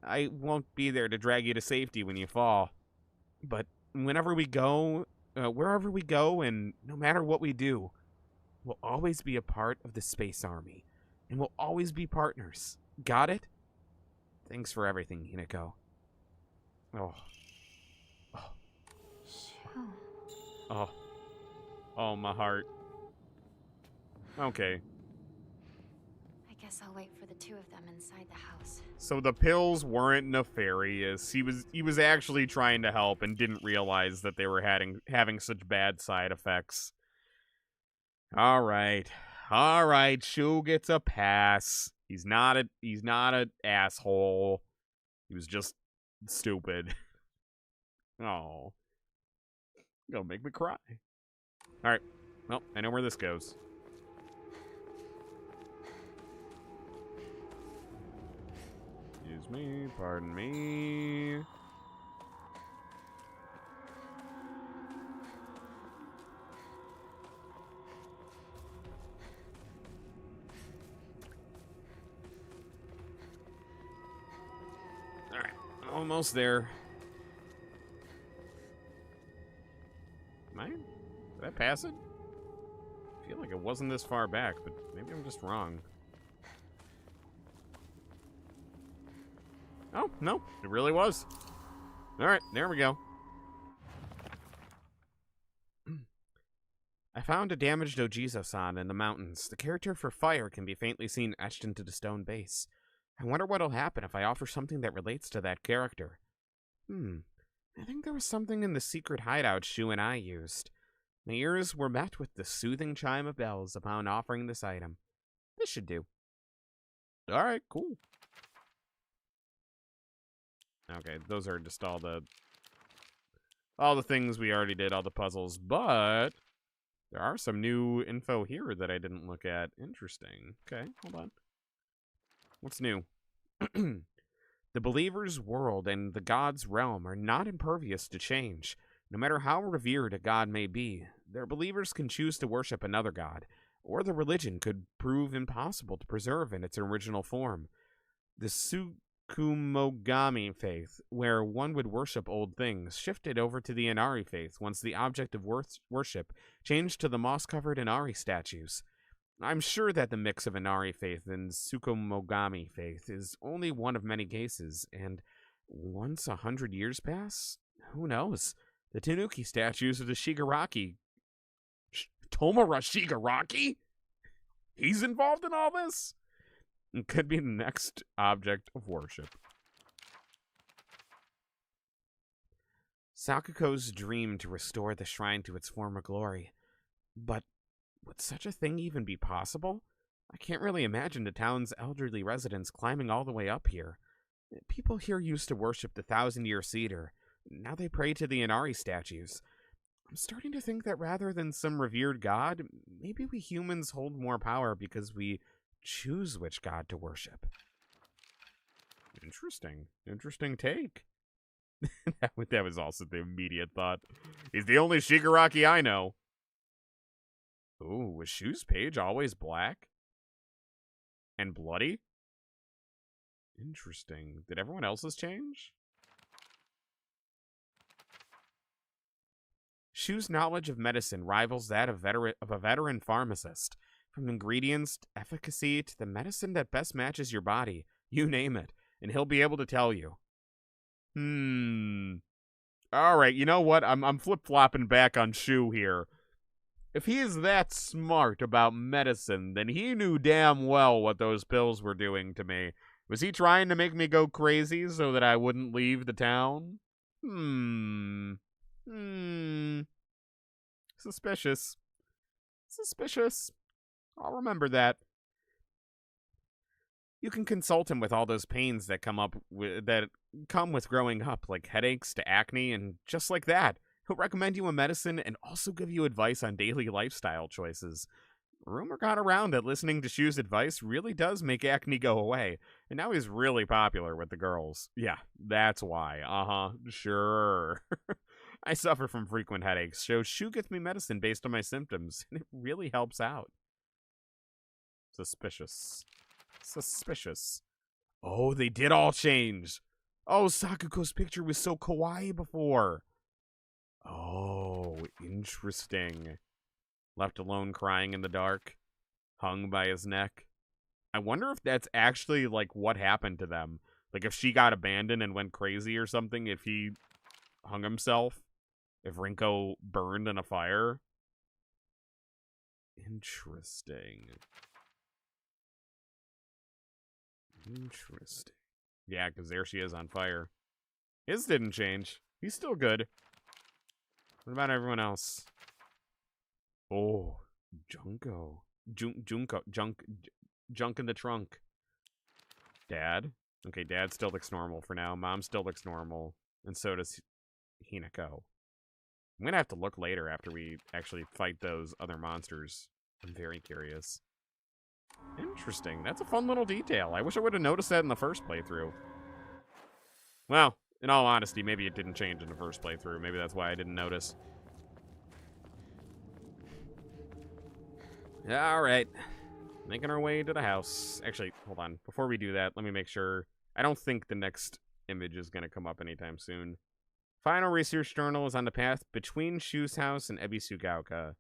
I won't be there to drag you to safety when you fall. But whenever we go, wherever we go, and no matter what we do, we'll always be a part of the Space Army. And we'll always be partners. Got it? Thanks for everything, Hinako. Oh. Oh. Shoo. Oh. Oh, my heart. Okay. I guess I'll wait for the two of them inside the house. So the pills weren't nefarious. He was actually trying to help and didn't realize that they were having such bad side effects. All right. All right, Shu gets a pass. He's not a asshole. He was just stupid. Oh. Gonna make me cry. All right. Well, I know where this goes. Excuse me, pardon me. Alright, almost there. Did I pass it? I feel like it wasn't this far back, but maybe I'm just wrong. Oh, no, it really was. Alright, there we go. I found a damaged Ojizo-san in the mountains. The character for fire can be faintly seen etched into the stone base. I wonder what'll happen if I offer something that relates to that character. I think there was something in the secret hideout Shu and I used. My ears were met with the soothing chime of bells upon offering this item. This should do. Alright, cool. Okay, those are just all the things we already did, all the puzzles, but there are some new info here that I didn't look at. Interesting. Okay, hold on. What's new? The believer's world and the god's realm are not impervious to change. No matter how revered a god may be, their believers can choose to worship another god, or the religion could prove impossible to preserve in its original form. The Tsukumogami faith, where one would worship old things, shifted over to the Inari faith once the object of worship changed to the moss-covered Inari statues. I'm sure that the mix of Inari faith and Tsukumogami faith is only one of many cases, and once 100 years pass, who knows? The Tanuki statues of the Shigaraki. Tomura Shigaraki? He's involved in all this? It could be the next object of worship. Sakuko's dream to restore the shrine to its former glory. But would such a thing even be possible? I can't really imagine the town's elderly residents climbing all the way up here. People here used to worship the 1,000-year cedar. Now they pray to the Inari statues. I'm starting to think that rather than some revered god, maybe we humans hold more power because we choose which god to worship. Interesting. Interesting take. that was also the immediate thought. He's the only Shigaraki I know. Ooh, was Shu's page always black? And bloody? Interesting. Did everyone else's change? Shu's knowledge of medicine rivals that of a veteran pharmacist. From ingredients, to efficacy, to the medicine that best matches your body. You name it, and he'll be able to tell you. Alright, you know what? I'm flip-flopping back on Shu here. If he is that smart about medicine, then he knew damn well what those pills were doing to me. Was he trying to make me go crazy so that I wouldn't leave the town? Suspicious. Suspicious. I'll remember that. You can consult him with all those pains that come with growing up, like headaches to acne, and just like that. He'll recommend you a medicine and also give you advice on daily lifestyle choices. Rumor got around that listening to Shu's advice really does make acne go away, and now he's really popular with the girls. Yeah, that's why. Sure. I suffer from frequent headaches, so Shu gets me medicine based on my symptoms, and it really helps out. Suspicious. Suspicious. Oh, they did all change. Oh, Sakuko's picture was so kawaii before. Oh, interesting. Left alone crying in the dark. Hung by his neck. I wonder if that's actually, like, what happened to them. Like, if she got abandoned and went crazy or something, if he hung himself. If Rinko burned in a fire. Interesting. Interesting. Yeah, because there she is on fire. His didn't change. He's still good. What about everyone else? Oh, Junko. Junko. Junk in the trunk. Dad. Okay, Dad still looks normal for now. Mom still looks normal. And so does Hinako. I'm gonna have to look later after we actually fight those other monsters. I'm very curious. Interesting. That's a fun little detail. I wish I would have noticed that in the first playthrough. Well, in all honesty, maybe it didn't change in the first playthrough. Maybe that's why I didn't notice. All right. Making our way to the house. Actually, hold on. Before we do that, let me make sure. I don't think the next image is going to come up anytime soon. Final research journal is on the path between Shu's house and Ebisugaoka.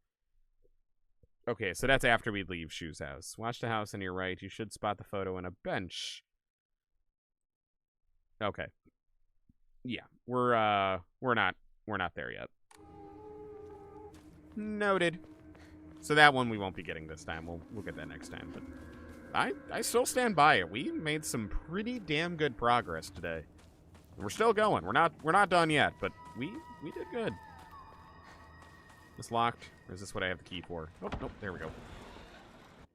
Okay, so that's after we leave Shu's house. Watch the house on your right. You should spot the photo on a bench. Okay. Yeah, we're not there yet. Noted. So that one we won't be getting this time. We'll get that next time. But I still stand by it. We made some pretty damn good progress today. And we're still going. We're not done yet, but we did good. This locked? Or is this what I have the key for? Oh, nope, there we go.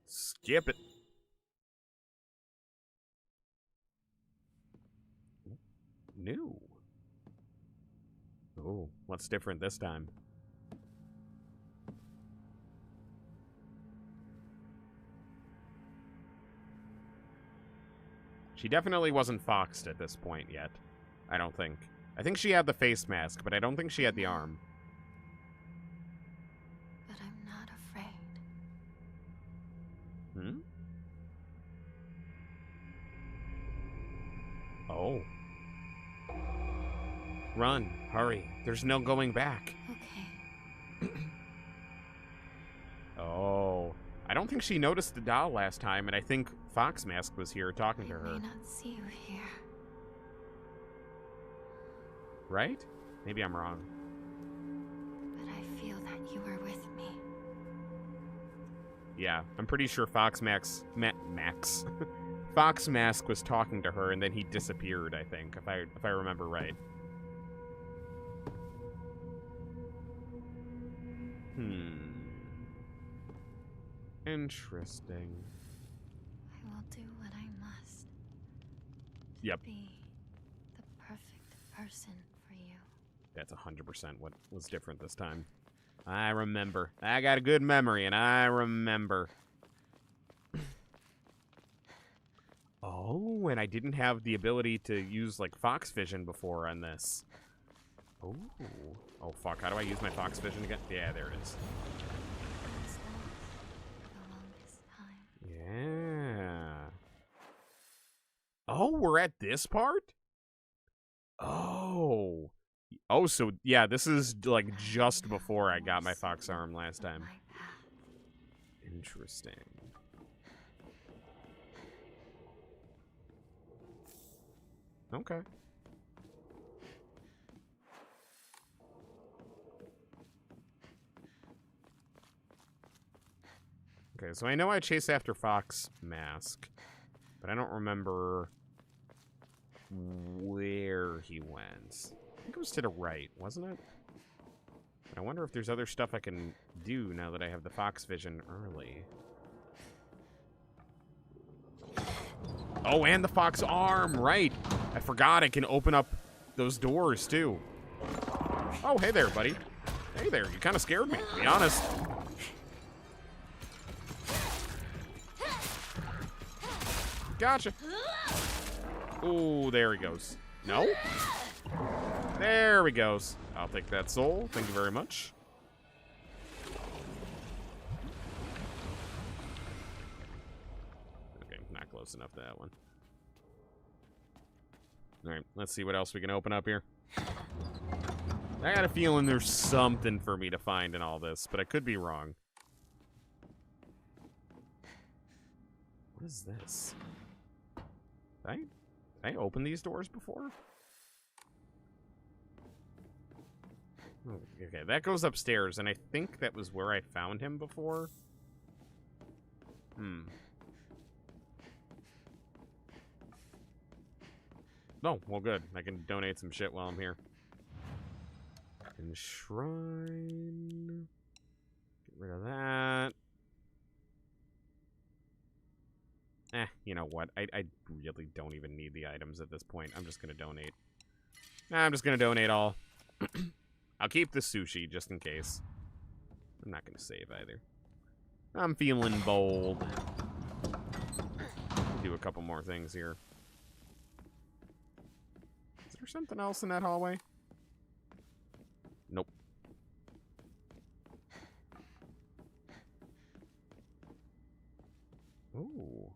Skip it. New. Oh, what's different this time? She definitely wasn't foxed at this point yet. I don't think. I think she had the face mask, but I don't think she had the arm. But I'm not afraid. Hmm? Oh. Run. Hurry. There's no going back. Okay. Oh. I don't think she noticed the doll last time, and I think Fox Mask was here talking to I her. may not see you here. Right? Maybe I'm wrong. But I feel that you are with me. Yeah, I'm pretty sure Fox Max... Max. Fox Mask was talking to her, and then he disappeared, I think, if I remember right. Interesting. I will do what I must. Yep. Be the perfect person for you. That's 100% what was different this time. I remember. I got a good memory, and I remember. Oh, and I didn't have the ability to use, like, Fox Vision before on this. Oh. Oh, fuck. How do I use my Fox Vision again? Yeah, there it is. It's lost for the longest time. Yeah. Oh, we're at this part? Oh. Oh, so, yeah, this is, like, just before I got my Fox arm last time. My path. Interesting. Okay. Okay, so I know I chased after Fox Mask, but I don't remember where he went. I think it was to the right, wasn't it? I wonder if there's other stuff I can do now that I have the Fox Vision early. Oh, and the Fox Arm, right. I forgot I can open up those doors, too. Oh, hey there, buddy. Hey there, you kind of scared me, to be honest. Gotcha. Oh, there he goes. No? There he goes. I'll take that soul. Thank you very much. Okay, not close enough to that one. Alright, let's see what else we can open up here. I got a feeling there's something for me to find in all this, but I could be wrong. What is this? Did I open these doors before? Oh, okay, that goes upstairs, and I think that was where I found him before. Oh, well, good. I can donate some shit while I'm here. Enshrine. Get rid of that. You know what? I really don't even need the items at this point. I'm just gonna donate. I'm just gonna donate all. I'll keep the sushi just in case. I'm not gonna save either. I'm feeling bold. Do a couple more things here. Is there something else in that hallway? Nope. Ooh.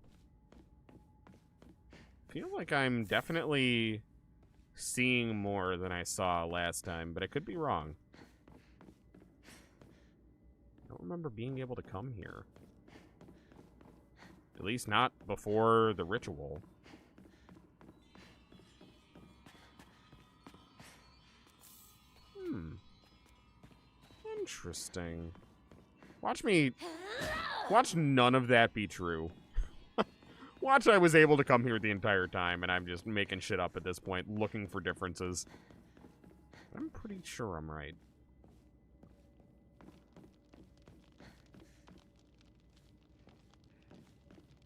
Feel like I'm definitely seeing more than I saw last time, but I could be wrong. I don't remember being able to come here. At least not before the ritual. Interesting. Watch none of that be true. Watch I was able to come here the entire time, and I'm just making shit up at this point, looking for differences. I'm pretty sure I'm right.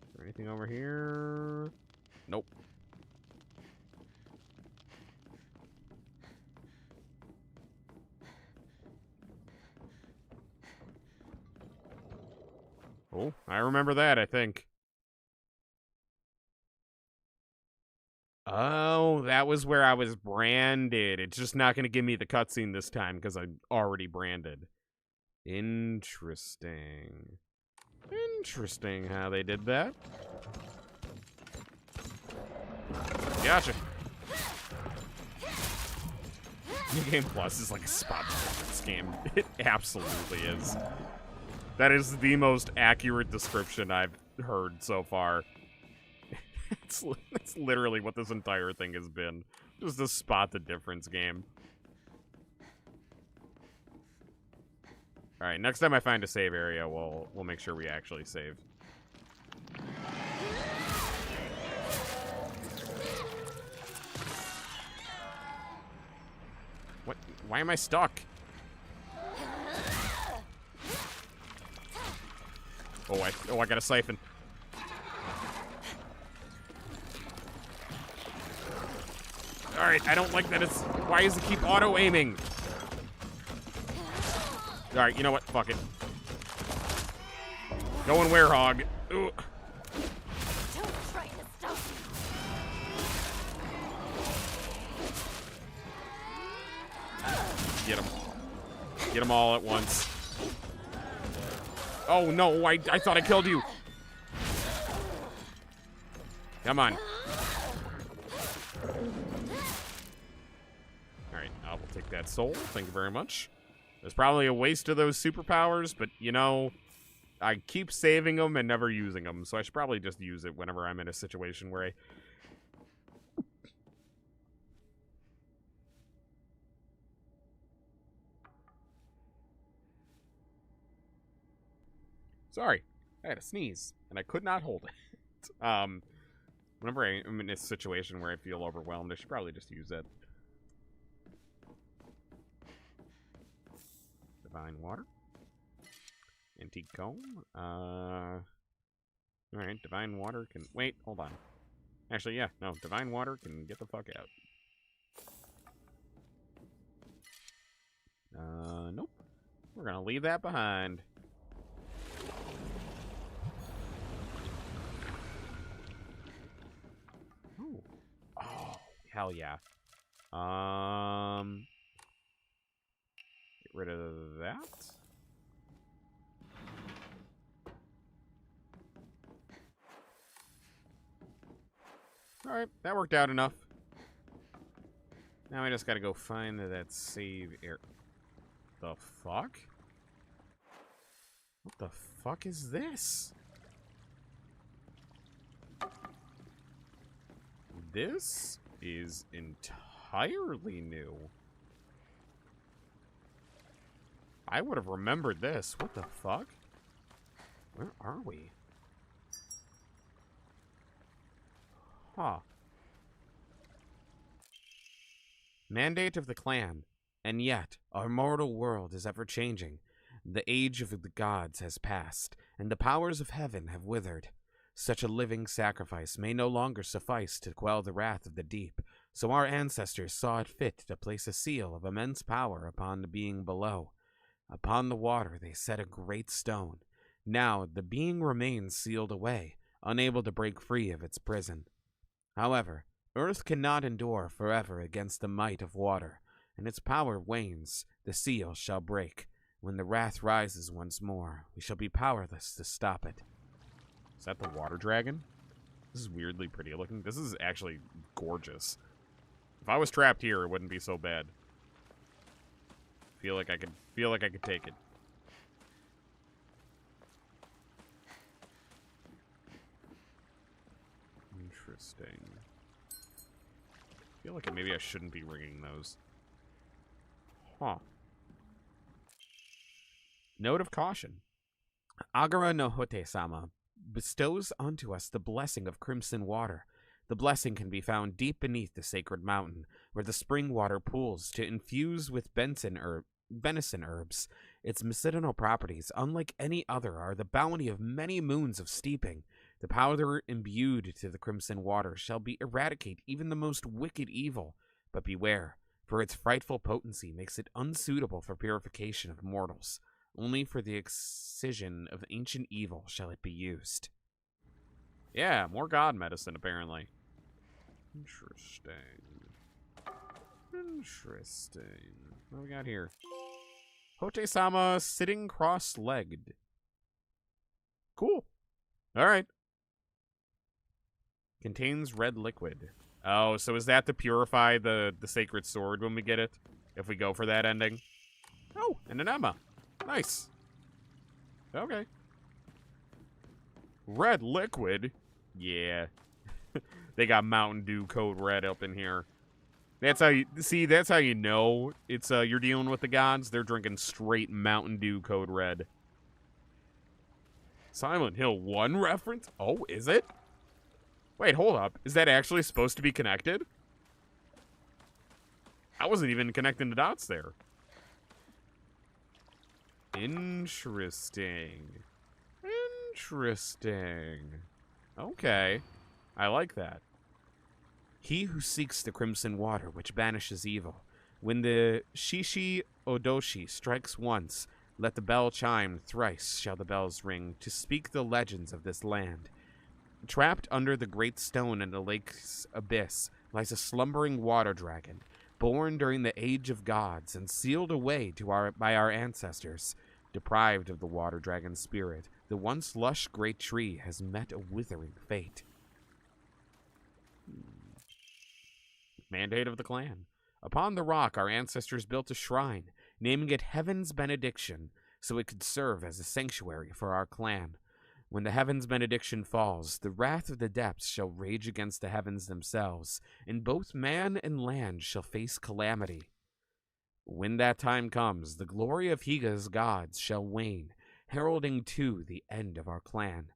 Is there anything over here? Nope. Oh, I remember that, I think. Oh, that was where I was branded. It's just not going to give me the cutscene this time because I'm already branded. Interesting. Interesting how they did that. Gotcha. New Game Plus is like a spot difference game. It absolutely is. That is the most accurate description I've heard so far. It's literally what this entire thing has been. Just a spot the difference game. Alright, next time I find a save area, we'll make sure we actually save. What? Why am I stuck? Oh, I got a siphon. Alright, I don't like that it's... Why does it keep auto-aiming? Alright, you know what? Fuck it. Going werehog. Ooh. Don't try to stop me. Get them. Get them all at once. Oh, no, I thought I killed you. Come on. Alright, I will take that soul. Thank you very much. There's probably a waste of those superpowers, but, you know, I keep saving them and never using them, so I should probably just use it whenever I'm in a situation where I... Sorry, I had a sneeze, and I could not hold it. Whenever I'm in a situation where I feel overwhelmed, I should probably just use it. Divine water. Antique comb. Alright, divine water can... Wait, hold on. Actually, yeah, no, divine water can get the fuck out. Nope. We're gonna leave that behind. Ooh. Oh, hell yeah. Get rid of that. Alright, that worked out enough. Now I just gotta go find that save area. The fuck? What the fuck is this? This is entirely new. I would have remembered this. What the fuck? Where are we? Huh. Mandate of the clan. And yet, our mortal world is ever changing. The age of the gods has passed, and the powers of heaven have withered. Such a living sacrifice may no longer suffice to quell the wrath of the deep, so our ancestors saw it fit to place a seal of immense power upon the being below. Upon the water they set a great stone. Now the being remains sealed away, unable to break free of its prison. However, earth cannot endure forever against the might of water, and its power wanes. The seal shall break. When the wrath rises once more, we shall be powerless to stop it. Is that the water dragon? This is weirdly pretty looking. This is actually gorgeous. If I was trapped here, it wouldn't be so bad. Feel like I could take it. Interesting. Feel like maybe I shouldn't be ringing those. Huh. Note of caution. Agara no Hote-sama bestows onto us the blessing of crimson water. The blessing can be found deep beneath the sacred mountain, where the spring water pools to infuse with venison herbs. Its medicinal properties, unlike any other, are the bounty of many moons of steeping. The powder imbued to the crimson water shall eradicate even the most wicked evil. But beware, for its frightful potency makes it unsuitable for purification of mortals. Only for the excision of ancient evil shall it be used. Yeah, more god medicine, apparently. Interesting. What do we got here? Hote-sama sitting cross-legged. Cool. All right. Contains red liquid. Oh, so is that to purify the sacred sword when we get it? If we go for that ending? Oh, and an Emma. Nice. Okay. Red liquid? Yeah. They got Mountain Dew Code Red up in here. That's how you see. That's how you know it's you're dealing with the gods. They're drinking straight Mountain Dew Code Red. Silent Hill 1 reference? Oh, is it? Wait, hold up. Is that actually supposed to be connected? I wasn't even connecting the dots there. Interesting. Interesting. Okay. I like that. He who seeks the crimson water which banishes evil. When the Shishi Odoshi strikes once, let the bell chime thrice shall the bells ring to speak the legends of this land. Trapped under the great stone in the lake's abyss lies a slumbering water dragon, born during the age of gods and sealed away by our ancestors. Deprived of the water dragon's spirit, the once lush great tree has met a withering fate. Mandate of the clan. Upon the rock, our ancestors built a shrine, naming it Heaven's Benediction, so it could serve as a sanctuary for our clan. When the Heaven's Benediction falls, the wrath of the depths shall rage against the heavens themselves, and both man and land shall face calamity. When that time comes, the glory of Higa's gods shall wane, heralding too the end of our clan.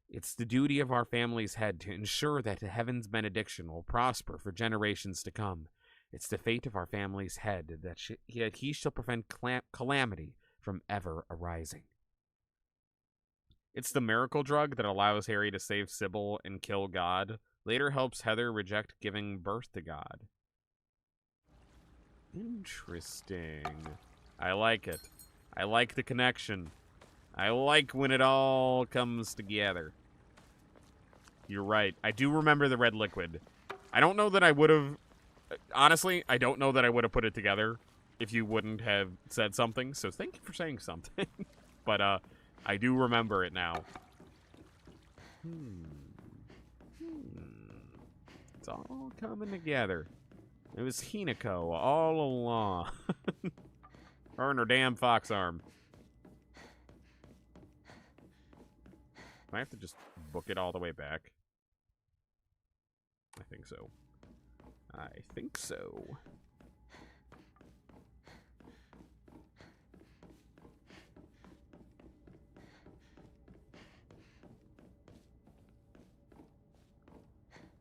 It's the duty of our family's head to ensure that the Heaven's Benediction will prosper for generations to come. It's the fate of our family's head that he shall prevent calamity from ever arising. It's the miracle drug that allows Harry to save Sybil and kill God. Later helps Heather reject giving birth to God. Interesting. I like it. I like the connection. I like when it all comes together. You're right. I do remember the red liquid. I don't know that I would have... Honestly, I don't know that I would have put it together if you wouldn't have said something. So thank you for saying something. But I do remember it now. It's all coming together. It was Hinako all along. Her and her damn fox arm. I have to just book it all the way back. I think so. I think so.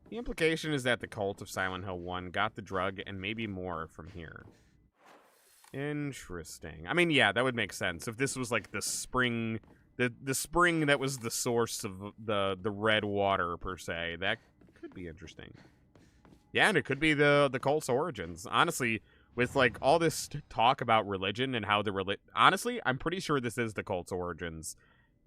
The implication is that the cult of Silent Hill 1 got the drug and maybe more from here. Interesting. I mean, yeah, that would make sense. If this was like the spring the spring that was the source of the red water per se. That could be interesting. Yeah, and it could be the cult's origins. Honestly, with like all this talk about religion and how honestly, I'm pretty sure this is the cult's origins.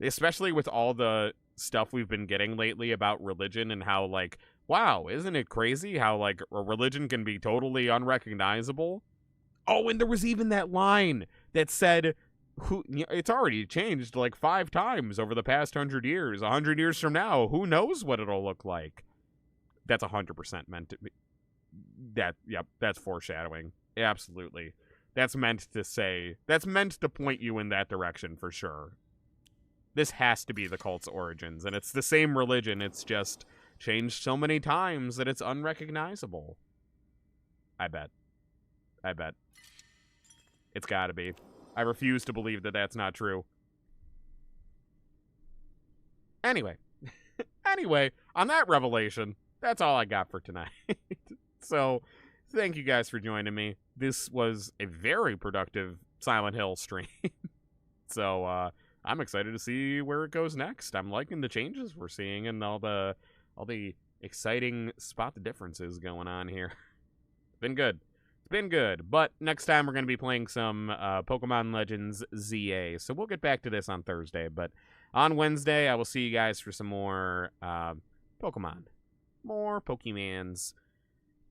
Especially with all the stuff we've been getting lately about religion and how like, wow, isn't it crazy how like a religion can be totally unrecognizable? Oh, and there was even that line that said, it's already changed like 5 times over the past 100 years. 100 years from now, who knows what it'll look like? That's 100% meant to be. Yep, that's foreshadowing. Absolutely. That's meant to point you in that direction for sure. This has to be the cult's origins, and it's the same religion, it's just changed so many times that it's unrecognizable. I bet. It's gotta be. I refuse to believe that that's not true. Anyway, on that revelation, that's all I got for tonight. So, thank you guys for joining me. This was a very productive Silent Hill stream. So, I'm excited to see where it goes next. I'm liking the changes we're seeing and all the exciting spot the differences going on here. Been good. It's been good. But next time we're going to be playing some Pokemon Legends ZA. So we'll get back to this on Thursday. But on Wednesday, I will see you guys for some more Pokemon. More Pokemans.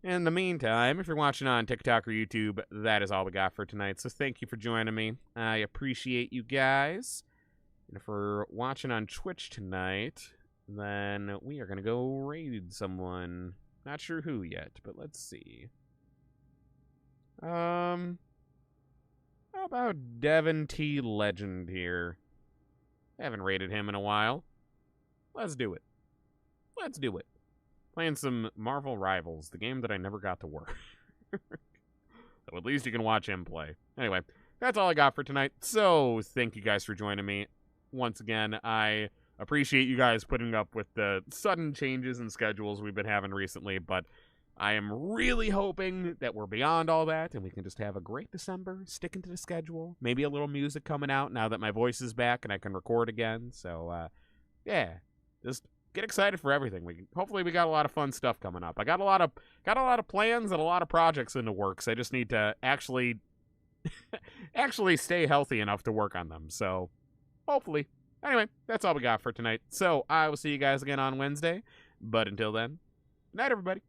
In the meantime, if you're watching on TikTok or YouTube, that is all we got for tonight. So thank you for joining me. I appreciate you guys. And if we're watching on Twitch tonight, then we are going to go raid someone. Not sure who yet, but let's see. How about Devin T. Legend here? I haven't raided him in a while. Let's do it. Playing some Marvel Rivals, the game that I never got to work. So at least you can watch him play. Anyway, that's all I got for tonight. So thank you guys for joining me. Once again, I appreciate you guys putting up with the sudden changes in schedules we've been having recently, but I am really hoping that we're beyond all that and we can just have a great December, sticking to the schedule. Maybe a little music coming out now that my voice is back and I can record again. So, yeah, just get excited for everything. Hopefully we got a lot of fun stuff coming up. I got a lot of plans and a lot of projects in the works. I just need to actually stay healthy enough to work on them. So, hopefully. Anyway, that's all we got for tonight. So, I will see you guys again on Wednesday. But until then, good night, everybody.